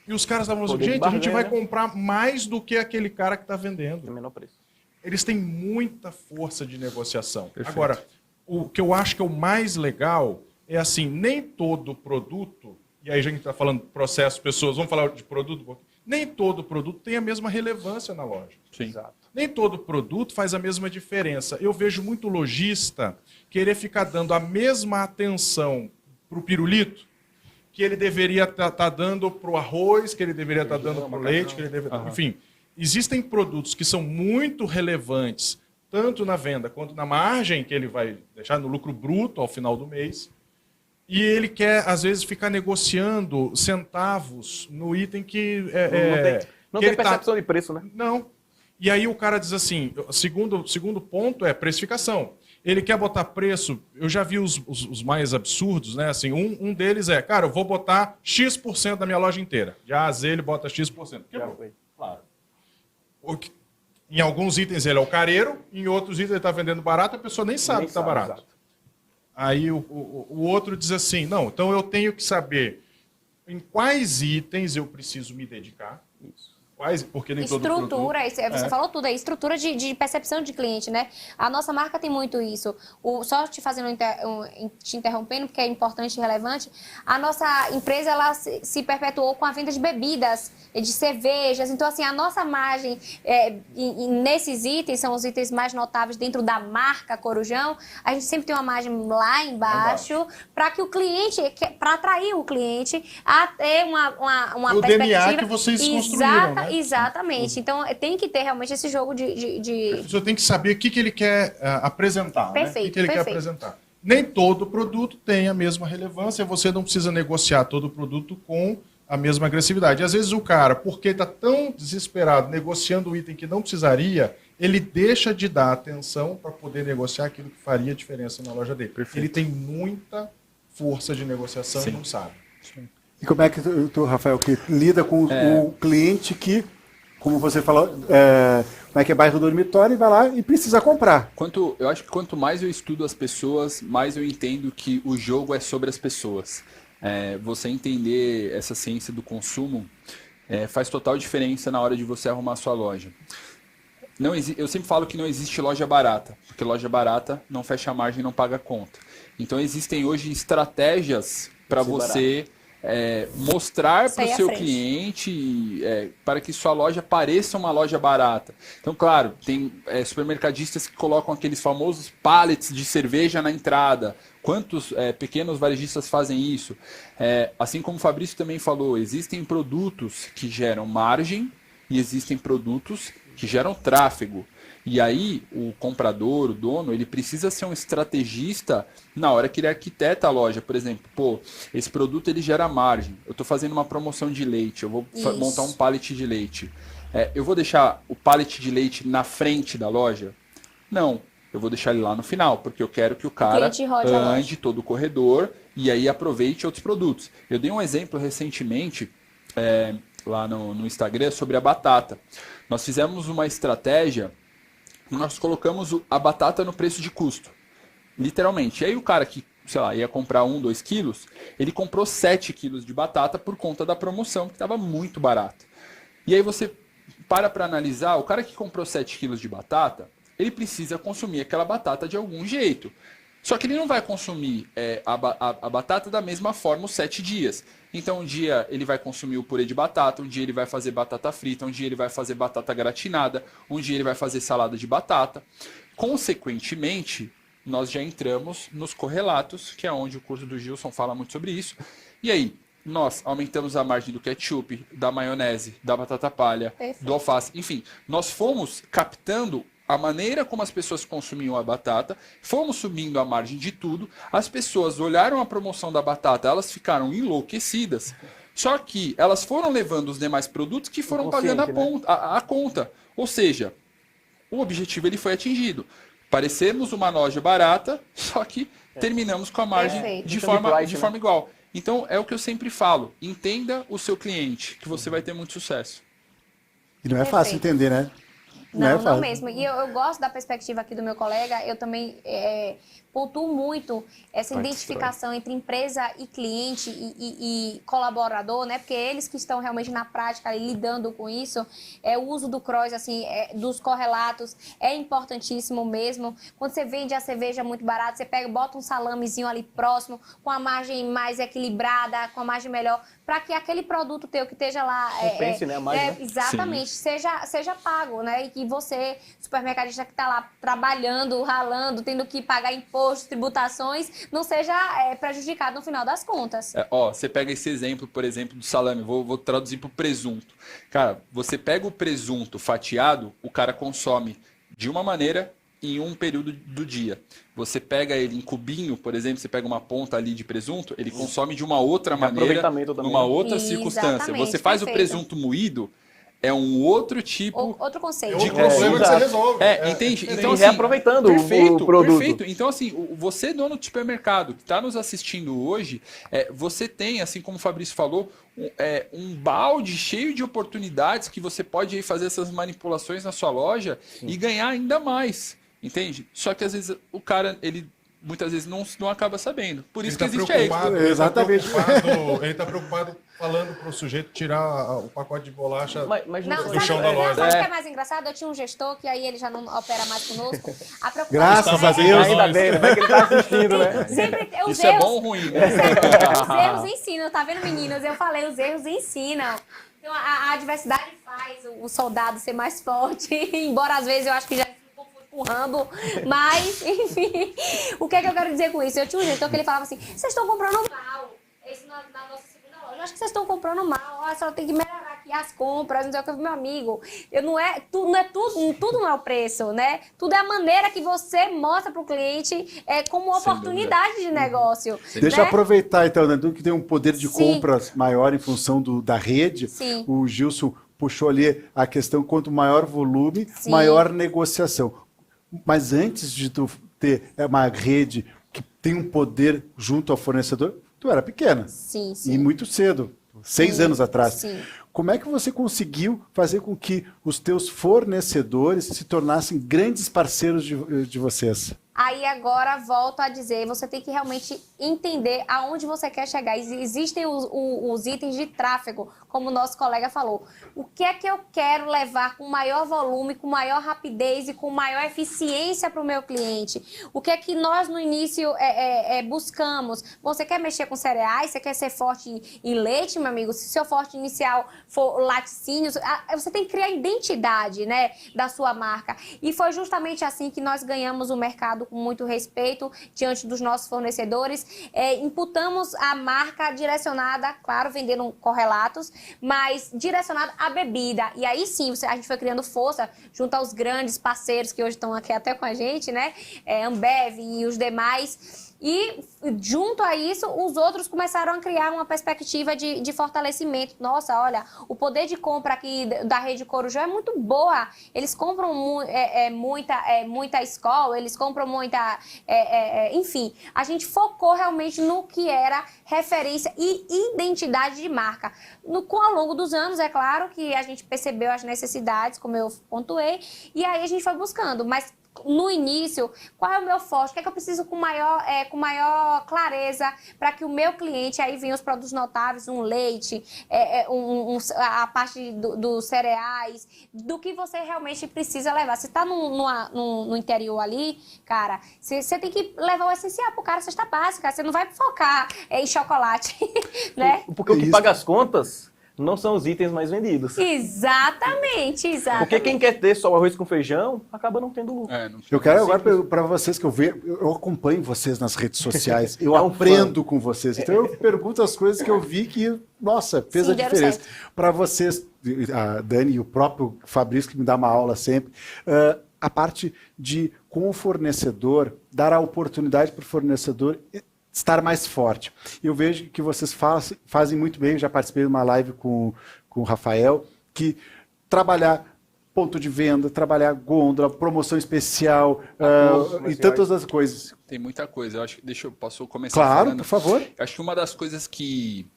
E os caras estavam assim, Poder de gente, a gente vai barganha, né? comprar mais do que aquele cara que está vendendo. No menor preço. Eles têm muita força de negociação. Perfeito. Agora, o que eu acho que é o mais legal é assim, nem todo produto, e aí a gente está falando de processo, pessoas, vamos falar de produto, nem todo produto tem a mesma relevância na loja. Sim. Exato. Nem todo produto faz a mesma diferença. Eu vejo muito lojista querer ficar dando a mesma atenção para o pirulito que ele deveria estar dando para o arroz, que ele deveria estar dando para o leite, que ele deveria... Enfim, existem produtos que são muito relevantes, tanto na venda quanto na margem que ele vai deixar no lucro bruto ao final do mês, e ele quer, às vezes, ficar negociando centavos no item que... Não que tem ele tá- percepção de preço, né? Não. E aí o cara diz assim, segundo ponto é precificação. Ele quer botar preço, eu já vi os mais absurdos, né? Assim, um deles é, cara, eu vou botar X% da minha loja inteira. De A a Z ele bota X%. Claro. Em alguns itens ele é o careiro, em outros itens ele está vendendo barato, a pessoa nem sabe que está barato. Exato. Aí o outro diz assim, não, então eu tenho que saber em quais itens eu preciso me dedicar, quais, porque nem todo produto... Estrutura, você falou tudo aí, estrutura de percepção de cliente, né? A nossa marca tem muito isso. Só te fazendo, te interrompendo, porque é importante e relevante, a nossa empresa, ela se perpetuou com a venda de bebidas, de cervejas. Então, assim, a nossa margem nesses itens, são os itens mais notáveis dentro da marca Corujão, a gente sempre tem uma margem lá embaixo, para que o cliente, para atrair o cliente a ter uma o perspectiva... DNA que vocês construíram, né? Exatamente. Então, tem que ter realmente esse jogo A pessoa tem que saber o que ele quer apresentar, Perfeito, né? O que ele quer perfeito. apresentar. Nem todo produto tem a mesma relevância, você não precisa negociar todo produto com a mesma agressividade. Às vezes o cara, porque está tão desesperado negociando um item que não precisaria, ele deixa de dar atenção para poder negociar aquilo que faria diferença na loja dele. Perfeito. Ele tem muita força de negociação Sim. e não sabe. E como é que tu, Rafael, que lida com o cliente que, como você falou, como é que é bairro do dormitório e vai lá e precisa comprar? Eu acho que quanto mais eu estudo as pessoas, mais eu entendo que o jogo é sobre as pessoas. Você entender essa ciência do consumo faz total diferença na hora de você arrumar a sua loja. Eu sempre falo que não existe loja barata, porque loja barata não fecha a margem e não paga a conta. Então existem hoje estratégias para você mostrar para o seu cliente para que sua loja pareça uma loja barata. Então, claro, tem supermercadistas que colocam aqueles famosos pallets de cerveja na entrada. Quantos pequenos varejistas fazem isso? Assim como o Fabrício também falou, existem produtos que geram margem e existem produtos que geram tráfego. E aí, o comprador, o dono, ele precisa ser um estrategista na hora que ele arquiteta a loja. Por exemplo, esse produto ele gera margem. Eu estou fazendo uma promoção de leite, eu vou montar um pallet de leite. Eu vou deixar o pallet de leite na frente da loja? Não, eu vou deixar ele lá no final, porque eu quero que o cara ande todo o corredor e aí aproveite outros produtos. Eu dei um exemplo recentemente lá no Instagram sobre a batata. Nós fizemos uma estratégia. Nós colocamos a batata no preço de custo, literalmente. E aí o cara que, sei lá, ia comprar 2 quilos, ele comprou 7 quilos de batata por conta da promoção, que estava muito barato. E aí você para analisar, o cara que comprou 7 quilos de batata, ele precisa consumir aquela batata de algum jeito. Só que ele não vai consumir a batata da mesma forma os 7 dias. Então, um dia ele vai consumir o purê de batata, um dia ele vai fazer batata frita, um dia ele vai fazer batata gratinada, um dia ele vai fazer salada de batata. Consequentemente, nós já entramos nos correlatos, que é onde o curso do Gilson fala muito sobre isso. E aí, nós aumentamos a margem do ketchup, da maionese, da batata palha, do alface. Enfim, nós fomos captando a maneira como as pessoas consumiam a batata, fomos subindo a margem de tudo, as pessoas olharam a promoção da batata, elas ficaram enlouquecidas, só que elas foram levando os demais produtos que foram pagando a conta. Ou seja, o objetivo ele foi atingido. Parecemos uma loja barata, só que terminamos com a margem de forma igual. Então, é o que eu sempre falo, entenda o seu cliente, que você vai ter muito sucesso. E não é fácil entender, né? Não mesmo. E eu gosto da perspectiva aqui do meu colega, eu também pontuo muito essa identificação entre empresa e cliente e colaborador, né? Porque eles que estão realmente na prática ali, lidando com isso, o uso do cross, assim, dos correlatos é importantíssimo mesmo. Quando você vende a cerveja muito barata, você bota um salamezinho ali próximo, com a margem mais equilibrada, com a margem melhor, para que aquele produto teu que esteja lá... Compense, né? Mais, né? Exatamente, seja pago, né? E que você, supermercadista que está lá trabalhando, ralando, tendo que pagar impostos, tributações, não seja prejudicado no final das contas. Você pega esse exemplo, por exemplo, do salame, vou traduzir para o presunto. Cara, você pega o presunto fatiado, o cara consome de uma maneira em um período do dia. Você pega ele em cubinho, por exemplo, você pega uma ponta ali de presunto, ele consome de uma outra maneira, numa outra circunstância. Você faz o presunto moído, é um outro tipo... Outro conceito. De problema que você resolve. Entende? Então, e assim, reaproveitando o produto. Perfeito. Então, assim, você, dono de supermercado, que está nos assistindo hoje, você tem, assim como o Fabrício falou, um balde cheio de oportunidades que você pode aí fazer essas manipulações na sua loja e ganhar ainda mais. Entende? Só que, às vezes, o cara, ele muitas vezes não acaba sabendo. Por isso que Ele tá existe a Expo. preocupado, Exatamente. Ele está preocupado falando para o sujeito tirar o pacote de bolacha. Mas Não, não, No chão da loja. sabe o que é mais engraçado? Eu tinha um gestor que aí ele já não opera mais conosco. A preocupação Graças a é- Deus. ainda bem, né? Vai que ele tá assistindo, né? Sempre os Isso é erros, bom ou ruim? Né? os erros ensinam, tá vendo, meninas? Eu falei, os erros ensinam. Então, a adversidade faz o soldado ser mais forte, embora às vezes eu acho que já com o Rambo, mas, enfim, o que é que eu quero dizer com isso? Eu tinha um gestor que ele falava assim, vocês estão comprando mal, isso na nossa segunda loja, eu acho que vocês estão comprando mal, a senhora tem que melhorar aqui as compras, não sei o que, meu amigo, tudo não é o preço, né? Tudo é a maneira que você mostra para o cliente como uma Sem oportunidade de negócio. Deixa eu né? aproveitar, então, né? Que tem um poder de Sim. compras maior em função da rede. Sim. O Gilson puxou ali a questão, quanto maior volume, Sim. maior negociação. Mas antes de tu ter uma rede que tem um poder junto ao fornecedor, tu era pequena. Sim, E sim. muito cedo, 6 Sim, anos atrás. sim. Como é que você conseguiu fazer com que os teus fornecedores se tornassem grandes parceiros de vocês? Aí agora volto a dizer, você tem que realmente entender aonde você quer chegar. Existem os itens de tráfego, como o nosso colega falou. O que é que eu quero levar com maior volume, com maior rapidez e com maior eficiência para o meu cliente? O que é que nós no início buscamos? Você quer mexer com cereais? Você quer ser forte em leite, meu amigo? Se seu forte inicial for laticínios, você tem que criar a identidade, né, da sua marca. E foi justamente assim que nós ganhamos o mercado com muito respeito diante dos nossos fornecedores. Imputamos a marca direcionada, claro, vendendo correlatos, mas direcionada à bebida. E aí sim, a gente foi criando força junto aos grandes parceiros que hoje estão aqui até com a gente, né? Ambev e os demais. E, junto a isso, os outros começaram a criar uma perspectiva de fortalecimento. Nossa, olha, o poder de compra aqui da Rede Corujão é muito boa. Eles compram muita escola, eles compram muita... enfim, a gente focou realmente no que era referência e identidade de marca. Ao longo dos anos, é claro que a gente percebeu as necessidades, como eu pontuei, e aí a gente foi buscando, mas... No início, qual é o meu forte? O que é que eu preciso com maior clareza para que o meu cliente, aí vem os produtos notáveis, um leite, a parte dos cereais, do que você realmente precisa levar. Se está no interior ali, cara, você tem que levar o essencial para o cara, cesta básica. Você não vai focar em chocolate, né? Porque o que Isso. paga as contas não são os itens mais vendidos. Exatamente. Porque quem quer ter só o arroz com feijão, acaba não tendo lucro. Não Eu quero agora para vocês que eu acompanho vocês nas redes sociais, eu É um aprendo com vocês. Então eu pergunto as coisas que eu vi que, nossa, fez Sim, a deram diferença. certo. Para vocês, a Dani e o próprio Fabrício, que me dá uma aula sempre, a parte de, com o fornecedor, dar a oportunidade para o fornecedor estar mais forte. Eu vejo que vocês fazem muito bem, eu já participei de uma live com o Rafael, que trabalhar ponto de venda, trabalhar gôndola, promoção especial e tantas outras coisas. Tem muita coisa. Eu acho que posso começar Claro, falando? por favor. Eu acho que uma das coisas que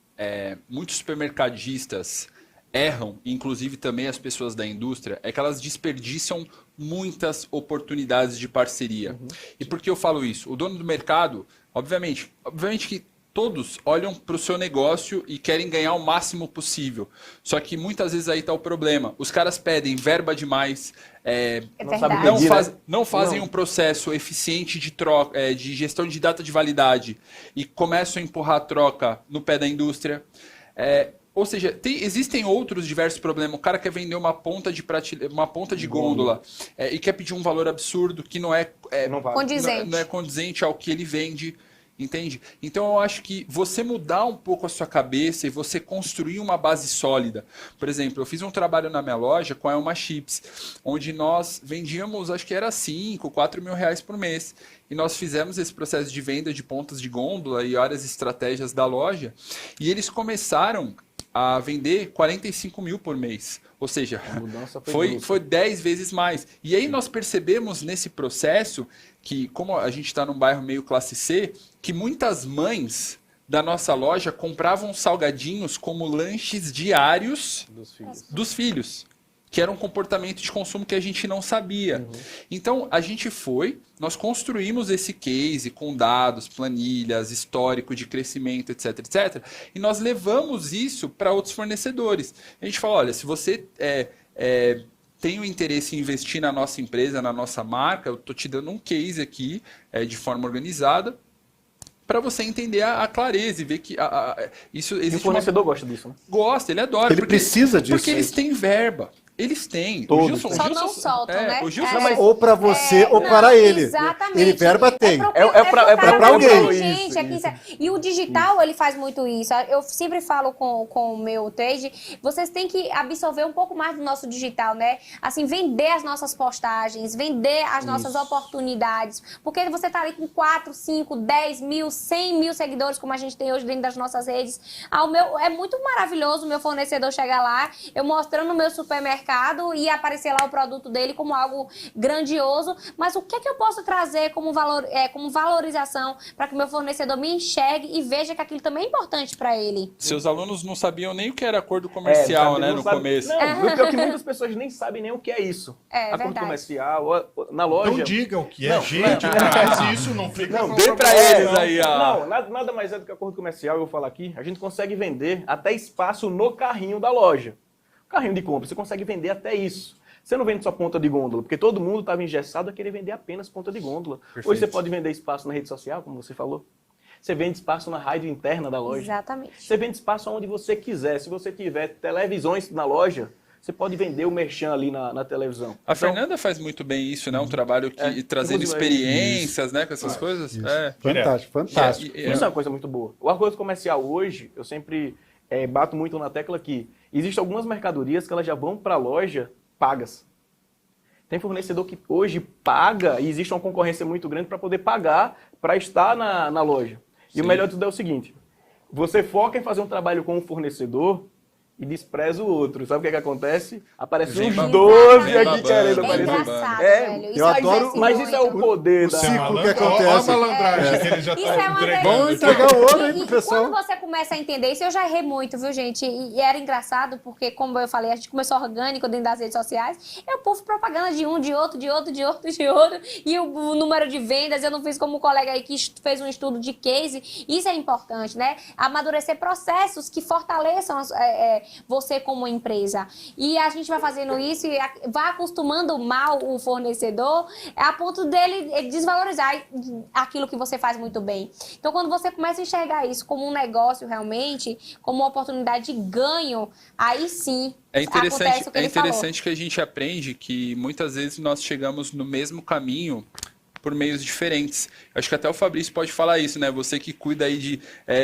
muitos supermercadistas erram, inclusive também as pessoas da indústria, é que elas desperdiçam muitas oportunidades de parceria. E por que eu falo isso? O dono do mercado, obviamente que todos olham para o seu negócio e querem ganhar o máximo possível. Só que muitas vezes aí está o problema. Os caras pedem verba demais, Verdade. não fazem um processo eficiente de troca, de gestão de data de validade e começam a empurrar a troca no pé da indústria. Ou seja, existem outros diversos problemas. O cara quer vender uma ponta de gôndola e quer pedir um valor absurdo que não é Condizente. não é condizente ao que ele vende. Entende? Então eu acho que você mudar um pouco a sua cabeça e você construir uma base sólida. Por exemplo, eu fiz um trabalho na minha loja com a Elma Chips, onde nós vendíamos, acho que era 5, 4 mil reais por mês. E nós fizemos esse processo de venda de pontas de gôndola e várias estratégias da loja. E eles começaram a vender 45 mil por mês. Ou seja, foi 10 vezes mais. E aí nós percebemos nesse processo que, como a gente está num bairro meio classe C, que muitas mães da nossa loja compravam salgadinhos como lanches diários dos filhos. que era um comportamento de consumo que a gente não sabia. Então, nós construímos esse case com dados, planilhas, histórico de crescimento, etc, etc, e nós levamos isso para outros fornecedores. A gente fala, olha, se você tem o interesse em investir na nossa empresa, na nossa marca, eu estou te dando um case aqui, de forma organizada, para você entender a clareza e ver que isso existe. E o fornecedor gosta disso, né? Gosta, ele adora. Ele precisa disso. Porque eles têm verba. Eles têm. Todos. Só não soltam, né? O Gilson, Não, mas- Ou para você ou não, para ele. Exatamente. Ele verba tem. É pra alguém. Gente, e o digital, ele faz muito isso. Eu sempre falo com o meu trade, vocês têm que absorver um pouco mais do nosso digital, né? Assim, vender as nossas postagens, vender as nossas oportunidades. Porque você tá ali com 4, 5, 10 mil, 100 mil seguidores, como a gente tem hoje dentro das nossas redes. É muito maravilhoso o meu fornecedor chegar lá, eu mostrando o meu supermercado e aparecer lá o produto dele como algo grandioso, mas o que é que eu posso trazer como valorização para que o meu fornecedor me enxergue e veja que aquilo também é importante para ele? seus alunos não sabiam nem o que era acordo comercial, sabe, né, não no sabe- começo. Não, o pior é que muitas pessoas nem sabem nem o que é isso. Acordo Verdade. comercial, na loja... Então diga o que é, Não, gente, traz isso, não fica... Não, Dê pra eles aí, ó. Não, nada mais é do que acordo comercial, eu vou falar aqui. A gente consegue vender até espaço no carrinho da loja. Carrinho de compra, você consegue vender até isso. Você não vende só ponta de gôndola, porque todo mundo estava engessado a querer vender apenas ponta de gôndola. Perfeito. Hoje você pode vender espaço na rede social, como você falou. Você vende espaço na rádio interna da loja. Exatamente. Você vende espaço onde você quiser. Se você tiver televisões na loja, você pode vender o merchan ali na televisão. A Então, Fernanda faz muito bem isso, né? Um trabalho que trazendo inclusive, experiências, né? Com essas coisas. É. Fantástico, fantástico. E- Isso é uma coisa muito boa. O acordo comercial hoje, eu sempre bato muito na tecla que existem algumas mercadorias que elas já vão para a loja pagas. Tem fornecedor que hoje paga e existe uma concorrência muito grande para poder pagar para estar na loja. E o melhor de tudo é o seguinte, você foca em fazer um trabalho com o fornecedor e despreza o outro. Sabe o que é que acontece? Aparecem Vem uns babando, 12 vem aqui babando, querendo É vem aparecer. engraçado, É, velho. eu Isso adoro- acontece Mas isso é o muito. poder O da... ciclo malandro, que acontece. Olha a malandragem que ele já Isso tá é uma entregando. Vamos entregar o ouro aí pro E pessoal. quando você começa a entender isso, eu já errei muito, viu, gente? E era engraçado, porque, como eu falei, a gente começou orgânico dentro das redes sociais. Eu pufo propaganda de um, de outro, de outro, de outro, de outro. E o número de vendas, eu não fiz como o colega aí que fez um estudo de case. Isso é importante, né? Amadurecer processos que fortaleçam você como empresa. E a gente vai fazendo isso e vai acostumando mal o fornecedor a ponto dele desvalorizar aquilo que você faz muito bem. Então, quando você começa a enxergar isso como um negócio realmente, como uma oportunidade de ganho, aí sim acontece o que É ele falou. interessante que a gente aprende que muitas vezes nós chegamos no mesmo caminho por meios diferentes. Acho que até o Fabrício pode falar isso, né? Você que cuida aí de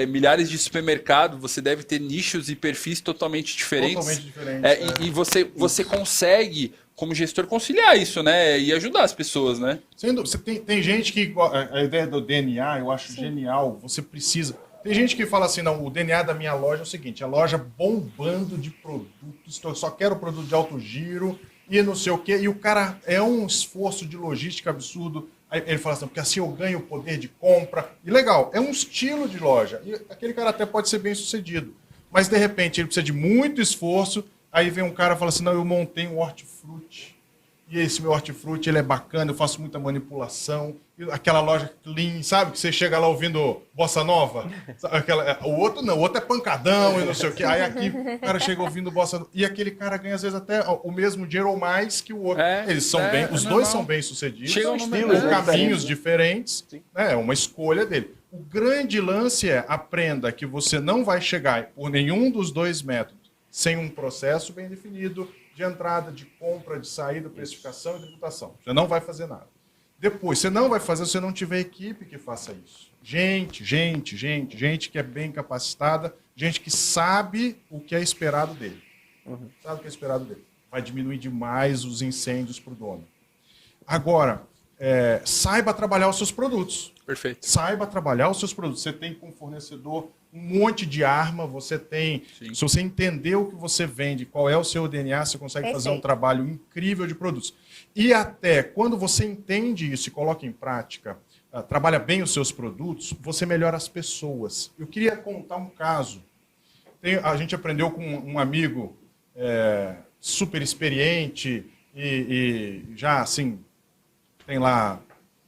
milhares de supermercados, você deve ter nichos e perfis totalmente diferentes. Totalmente diferentes, E você consegue, como gestor, conciliar isso, né? E ajudar as pessoas, né? Sendo, você tem gente que... A ideia do DNA, eu acho genial. Você precisa... Tem gente que fala assim, não, o DNA da minha loja é o seguinte, a loja bombando de produtos, eu só quero produto de alto giro e não sei o quê. E o cara é um esforço de logística absurdo. Aí ele fala assim, porque assim eu ganho o poder de compra. E legal, é um estilo de loja. E aquele cara até pode ser bem sucedido. Mas de repente ele precisa de muito esforço. Aí vem um cara e fala assim, não, eu montei um hortifruti. E esse meu hortifruti, ele é bacana, eu faço muita manipulação. E aquela loja clean, sabe? Que você chega lá ouvindo Bossa Nova. O outro não, o outro é pancadão e não sei o quê. Aí aqui o cara chega ouvindo Bossa Nova. E aquele cara ganha às vezes até o mesmo dinheiro ou mais que o outro. Eles são bem, os dois normal. são bem sucedidos. Chegam São no estilos, mesmo, caminhos diferentes. É uma escolha dele. O grande lance é aprenda que você não vai chegar por nenhum dos dois métodos sem um processo bem definido de entrada, de compra, de saída, precificação e tributação. Você não vai fazer nada. Depois, você não vai fazer se você não tiver equipe que faça isso. Gente que é bem capacitada, gente que sabe o que é esperado dele. Sabe o que é esperado dele. Vai diminuir demais os incêndios para o dono. Agora, saiba trabalhar os seus produtos. Perfeito. Saiba trabalhar os seus produtos. Você tem com o fornecedor um monte de arma, você tem... Sim. Se você entender o que você vende, qual é o seu DNA, você consegue fazer um Perfeito. trabalho incrível de produtos. E até quando você entende isso e coloca em prática, trabalha bem os seus produtos, você melhora as pessoas. Eu queria contar um caso. A gente aprendeu com um amigo super experiente e já, assim, tem lá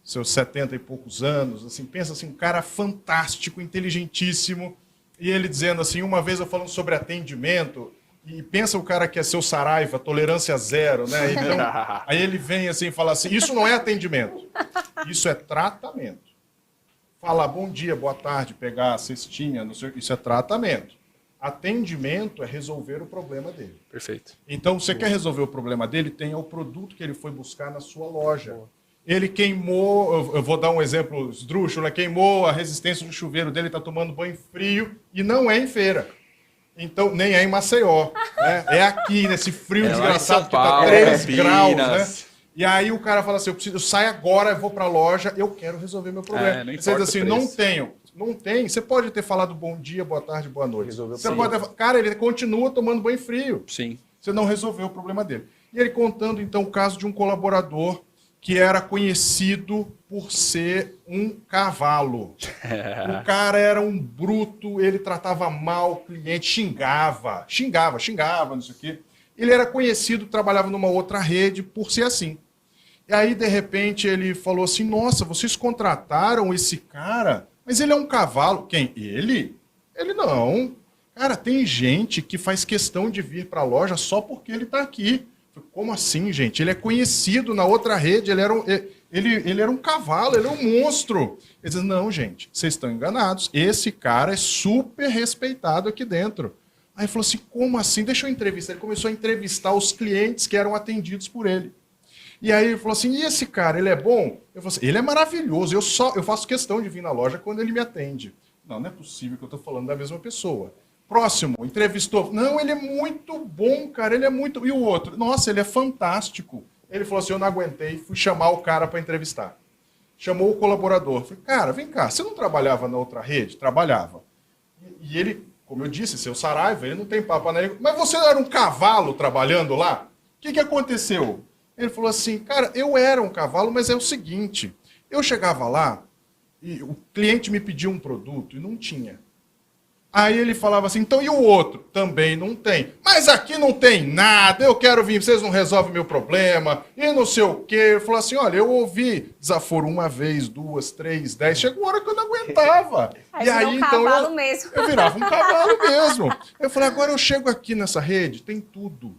seus 70 e poucos anos, assim, pensa assim, um cara fantástico, inteligentíssimo, e ele dizendo assim, uma vez eu falando sobre atendimento, e pensa o cara que é seu Saraiva, tolerância zero, né? Então, aí ele vem assim e fala assim, isso não é atendimento, isso é tratamento. Falar bom dia, boa tarde, pegar a cestinha, não sei, isso é tratamento. Atendimento é resolver o problema dele. Perfeito. Então, você quer resolver o problema dele, tenha o produto que ele foi buscar na sua loja. Ele queimou, eu vou dar um exemplo esdrúxulo, queimou a resistência do chuveiro dele, está tomando banho frio e não é em feira. Então, nem é em Maceió. Né? É aqui, nesse frio desgraçado, que está 3 graus. Né? E aí o cara fala assim, eu saio agora, eu vou para a loja, eu quero resolver meu problema. Você diz assim, não tenho. Não tem. Você pode ter falado bom dia, boa tarde, boa noite. Você pode ter... Cara, ele continua tomando banho frio. Sim. Você não resolveu o problema dele. E ele contando, então, o caso de um colaborador que era conhecido por ser um cavalo. O cara era um bruto, ele tratava mal o cliente, xingava, não sei o quê. Ele era conhecido, trabalhava numa outra rede por ser assim. E aí, de repente, ele falou assim, nossa, vocês contrataram esse cara, mas ele é um cavalo. Quem? Ele? Ele não. Cara, tem gente que faz questão de vir para a loja só porque ele está aqui. Como assim, gente? Ele é conhecido na outra rede, ele era um cavalo, ele é um monstro. Ele diz, não, gente, vocês estão enganados. Esse cara é super respeitado aqui dentro. Aí ele falou assim, como assim? Deixa eu entrevistar. Ele começou a entrevistar os clientes que eram atendidos por ele. E aí ele falou assim, e esse cara, ele é bom? Eu falei assim, ele é maravilhoso, eu faço questão de vir na loja quando ele me atende. Não, não é possível que eu estou falando da mesma pessoa. Próximo, entrevistou. Não, ele é muito bom, cara, ele é muito... E o outro? Nossa, ele é fantástico. Ele falou assim, eu não aguentei, fui chamar o cara para entrevistar. Chamou o colaborador. Falei, cara, vem cá, você não trabalhava na outra rede? Trabalhava. E ele, como eu disse, seu Saraiva, ele não tem papo na língua. Mas você era um cavalo trabalhando lá? O que aconteceu? Ele falou assim, cara, eu era um cavalo, mas é o seguinte, eu chegava lá e o cliente me pediu um produto e não tinha. Aí ele falava assim, então e o outro? Também não tem. Mas aqui não tem nada, eu quero vir, vocês não resolvem meu problema, e não sei o quê. Ele falou assim, olha, eu ouvi desaforo 1 vez, 2, 3, 10, chegou uma hora que eu não aguentava. Aí e aí um então cavalo mesmo. eu virava um cavalo mesmo. Eu falei, agora eu chego aqui nessa rede, tem tudo.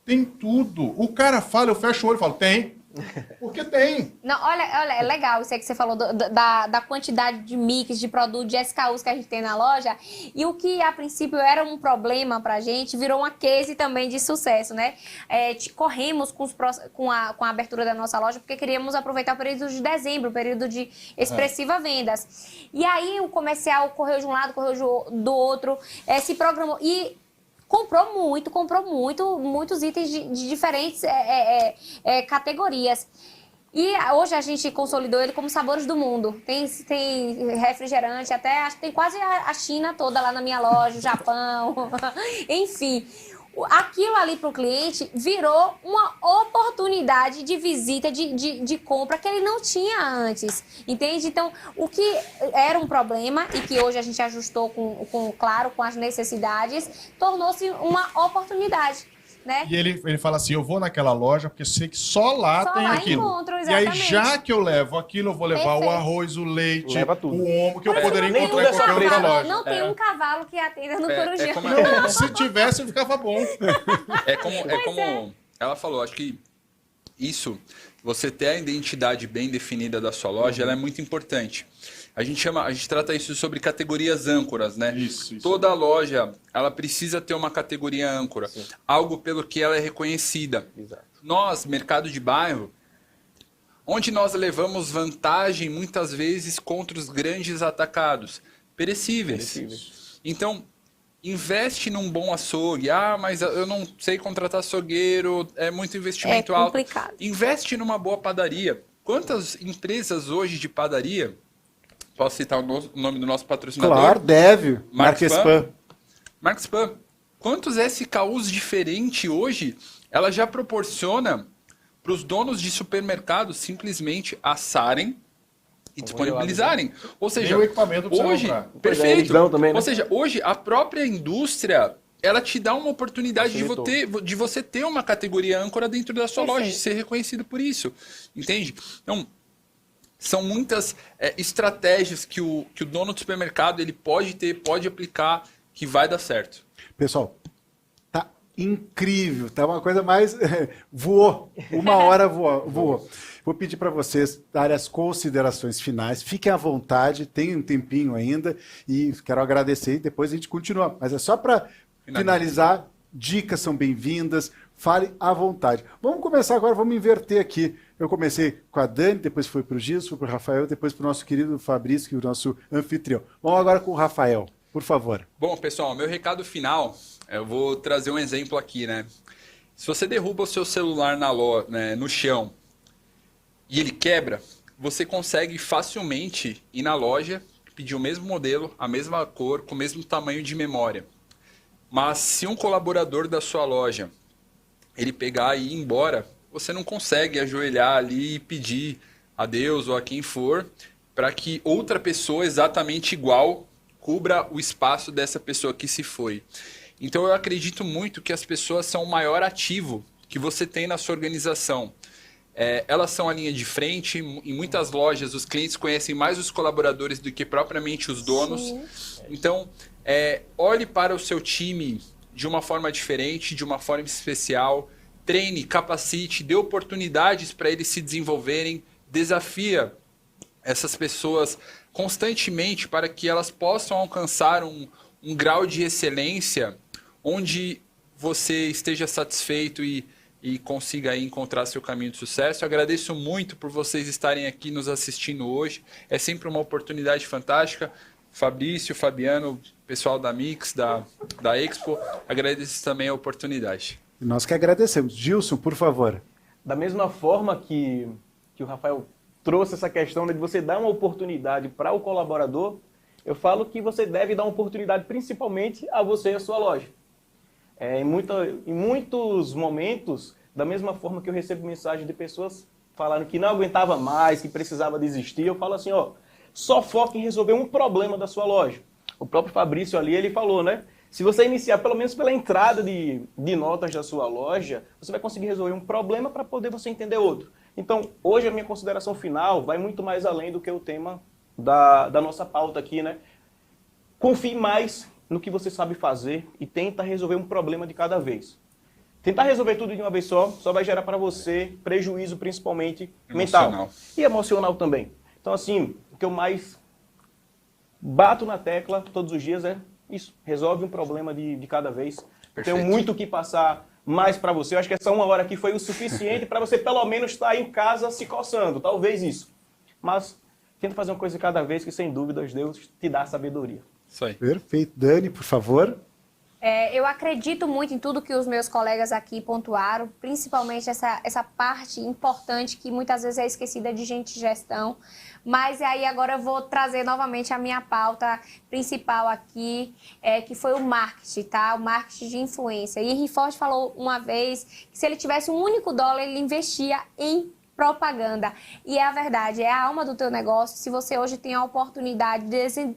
Tem tudo. O cara fala, eu fecho o olho e falo, tem. Porque tem. Não, olha, é legal isso aí que você falou da quantidade de mix, de produtos, de SKUs que a gente tem na loja. E o que a princípio era um problema pra gente, virou uma case também de sucesso, né? Corremos com a abertura da nossa loja porque queríamos aproveitar o período de dezembro, o período de expressiva vendas. E aí o comercial correu de um lado, correu do outro, se programou. E comprou muitos itens de diferentes categorias. E hoje a gente consolidou ele como Sabores do Mundo. Tem refrigerante, até acho que tem quase a China toda lá na minha loja, o Japão, enfim. Aquilo ali para o cliente virou uma oportunidade de visita, de compra que ele não tinha antes, entende? Então, o que era um problema e que hoje a gente ajustou claro, com as necessidades, tornou-se uma oportunidade. Né? E ele fala assim, eu vou naquela loja porque sei que só lá tem lá aquilo. Encontro, e aí, já que eu levo aquilo, eu vou levar o arroz, o leite, o omo, que eu poderia encontrar em qualquer outra loja. Não tem um cavalo que atenda no Corujão. Não, se tivesse, ficava bom. É como ela falou, acho que isso, você ter a identidade bem definida da sua loja, ela é muito importante. A gente trata isso sobre categorias âncoras, né? Isso. Toda loja, ela precisa ter uma categoria âncora, algo pelo que ela é reconhecida. Exato. Nós, mercado de bairro, onde nós levamos vantagem muitas vezes contra os grandes atacados, perecíveis. Então, investe num bom açougue. Ah, mas eu não sei contratar açougueiro, é muito investimento alto. É complicado. Investe numa boa padaria. Quantas empresas hoje de padaria... Posso citar o nome do nosso patrocinador? Claro, deve. Marquespan. Marquespan. Quantos SKUs diferentes hoje ela já proporciona para os donos de supermercados simplesmente assarem e disponibilizarem? Ou seja, o equipamento para hoje, comprar. perfeito. Também, né? Ou seja, hoje a própria indústria ela te dá uma oportunidade Facilitou. de você ter uma categoria âncora dentro da sua Perfeito. loja, de ser reconhecido por isso, entende? Então, são muitas estratégias que o dono do supermercado ele pode aplicar, que vai dar certo. Pessoal, tá incrível, tá uma coisa mais... voou, uma hora voou. Vou pedir para vocês darem as considerações finais. Fiquem à vontade, tem um tempinho ainda e quero agradecer e depois a gente continua. Mas é só para finalizar, dicas são bem-vindas, fale à vontade. Vamos começar agora, vamos inverter aqui. Eu comecei com a Dani, depois foi para o Gilson, foi para o Rafael, depois para o nosso querido Fabrício, que é o nosso anfitrião. Vamos agora com o Rafael, por favor. Bom, pessoal, meu recado final, eu vou trazer um exemplo aqui, né? Se você derruba o seu celular no chão e ele quebra, você consegue facilmente ir na loja, pedir o mesmo modelo, a mesma cor, com o mesmo tamanho de memória. Mas se um colaborador da sua loja, ele pegar e ir embora, você não consegue ajoelhar ali e pedir a Deus ou a quem for para que outra pessoa exatamente igual cubra o espaço dessa pessoa que se foi. Então eu acredito muito que as pessoas são o maior ativo que você tem na sua organização. Elas são a linha de frente, em muitas lojas os clientes conhecem mais os colaboradores do que propriamente os donos. Sim. Então, olhe para o seu time de uma forma diferente, de uma forma especial, treine, capacite, dê oportunidades para eles se desenvolverem, desafia essas pessoas constantemente para que elas possam alcançar um grau de excelência onde você esteja satisfeito e consiga aí encontrar seu caminho de sucesso. Eu agradeço muito por vocês estarem aqui nos assistindo hoje. É sempre uma oportunidade fantástica. Fabrício, Fabiano, pessoal da Mix, da Expo, agradeço também a oportunidade. Nós que agradecemos. Gilson, por favor. Da mesma forma que o Rafael trouxe essa questão de você dar uma oportunidade para o colaborador, eu falo que você deve dar uma oportunidade principalmente a você e a sua loja. Em muitos momentos, da mesma forma que eu recebo mensagem de pessoas falando que não aguentava mais, que precisava desistir, eu falo assim, só foca em resolver um problema da sua loja. O próprio Fabrício ali, ele falou, né? Se você iniciar pelo menos pela entrada de notas da sua loja, você vai conseguir resolver um problema para poder você entender outro. Então, hoje a minha consideração final vai muito mais além do que o tema da nossa pauta aqui, né? Confie mais no que você sabe fazer e tenta resolver um problema de cada vez. Tentar resolver tudo de uma vez só vai gerar para você prejuízo, principalmente mental e emocional também. Então, assim, o que eu mais bato na tecla todos os dias é isso. Resolve um problema de cada vez. Eu tenho muito o que passar mais para você. Eu acho que essa uma hora aqui foi o suficiente para você pelo menos estar em casa se coçando. Talvez isso. Mas tenta fazer uma coisa de cada vez que, sem dúvidas, Deus te dá sabedoria. Isso aí. Perfeito. Dani, por favor. Eu acredito muito em tudo que os meus colegas aqui pontuaram, principalmente essa parte importante que muitas vezes é esquecida de gente de gestão. Mas aí agora eu vou trazer novamente a minha pauta principal aqui, que foi o marketing, tá? O marketing de influência. E Henry Ford falou uma vez que se ele tivesse um único dólar, ele investia em propaganda. E é a verdade, é a alma do teu negócio. Se você hoje tem a oportunidade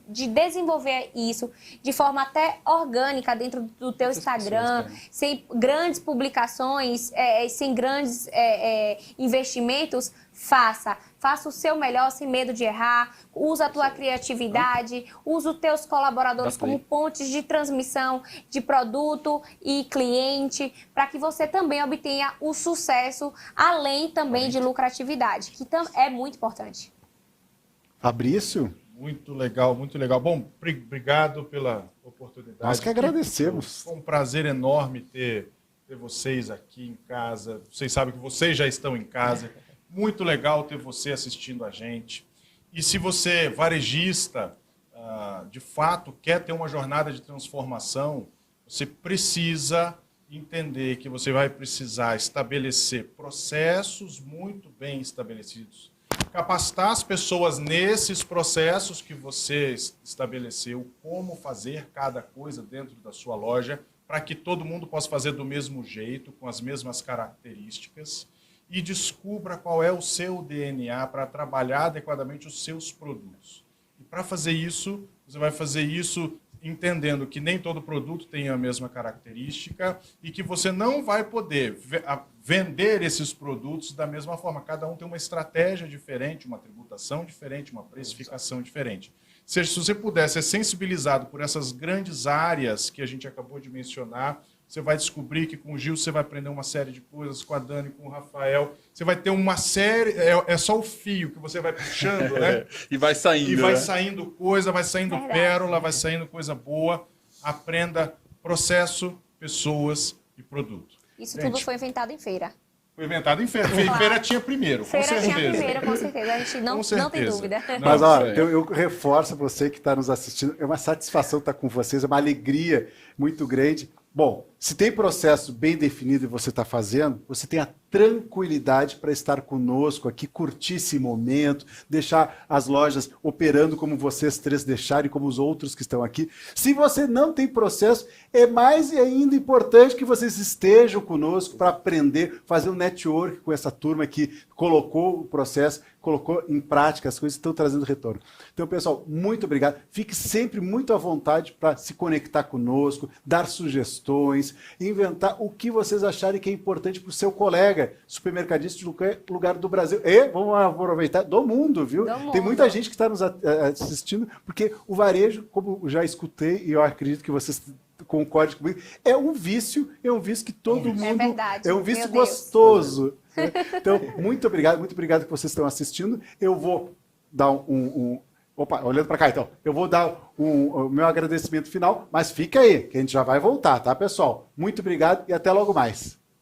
de desenvolver isso de forma até orgânica dentro do teu Instagram, sem grandes publicações, sem grandes investimentos, faça o seu melhor sem medo de errar, usa a tua criatividade, usa os teus colaboradores como pontes de transmissão de produto e cliente, para que você também obtenha o sucesso, além também de lucratividade, que é muito importante. Fabrício? Muito legal, muito legal. Bom, obrigado pela oportunidade. Nós que agradecemos. Foi um prazer enorme ter vocês aqui em casa. Vocês sabem que vocês já estão em casa. Muito legal ter você assistindo a gente. E se você, varejista, de fato quer ter uma jornada de transformação, você precisa entender que você vai precisar estabelecer processos muito bem estabelecidos. Capacitar as pessoas nesses processos que você estabeleceu, como fazer cada coisa dentro da sua loja, para que todo mundo possa fazer do mesmo jeito, com as mesmas características, e descubra qual é o seu DNA para trabalhar adequadamente os seus produtos. E para fazer isso, você vai fazer isso entendendo que nem todo produto tem a mesma característica e que você não vai poder vender esses produtos da mesma forma. Cada um tem uma estratégia diferente, uma tributação diferente, uma precificação diferente. Se você puder ser sensibilizado por essas grandes áreas que a gente acabou de mencionar, você vai descobrir que com o Gil você vai aprender uma série de coisas, com a Dani, com o Rafael. Você vai ter uma série... É só o fio que você vai puxando, né? E vai saindo. E vai né? saindo coisa, vai saindo Verdade. pérola, vai saindo coisa boa. Aprenda processo, pessoas e produto. Isso Gente, tudo foi inventado em feira. Foi inventado em feira. Feira tinha primeiro, com Feira certeza. tinha primeiro, com certeza. A gente não Com certeza. tem dúvida. Não, Mas, ó, isso aí. eu reforço a você que está nos assistindo. É uma satisfação estar com vocês, é uma alegria muito grande. Bom, se tem processo bem definido e você está fazendo, você tem a tranquilidade para estar conosco aqui, curtir esse momento, deixar as lojas operando como vocês três deixaram e como os outros que estão aqui. Se você não tem processo, é mais e ainda importante que vocês estejam conosco para aprender, fazer um network com essa turma que colocou o processo, colocou em prática as coisas e estão trazendo retorno. Então, pessoal, muito obrigado. Fique sempre muito à vontade para se conectar conosco, dar sugestões, inventar o que vocês acharem que é importante para o seu colega, supermercadista de qualquer lugar do Brasil. E, vamos aproveitar, do mundo, viu? Do mundo. Tem muita gente que está nos assistindo, porque o varejo, como já escutei, e eu acredito que vocês concordem comigo, é um vício que todo mundo... É verdade, É um vício meu Deus. gostoso. Né? Então, muito obrigado que vocês estão assistindo. Eu vou dar Opa, olhando para cá, então. Eu vou dar o meu agradecimento final, mas fica aí, que a gente já vai voltar, tá, pessoal? Muito obrigado e até logo mais.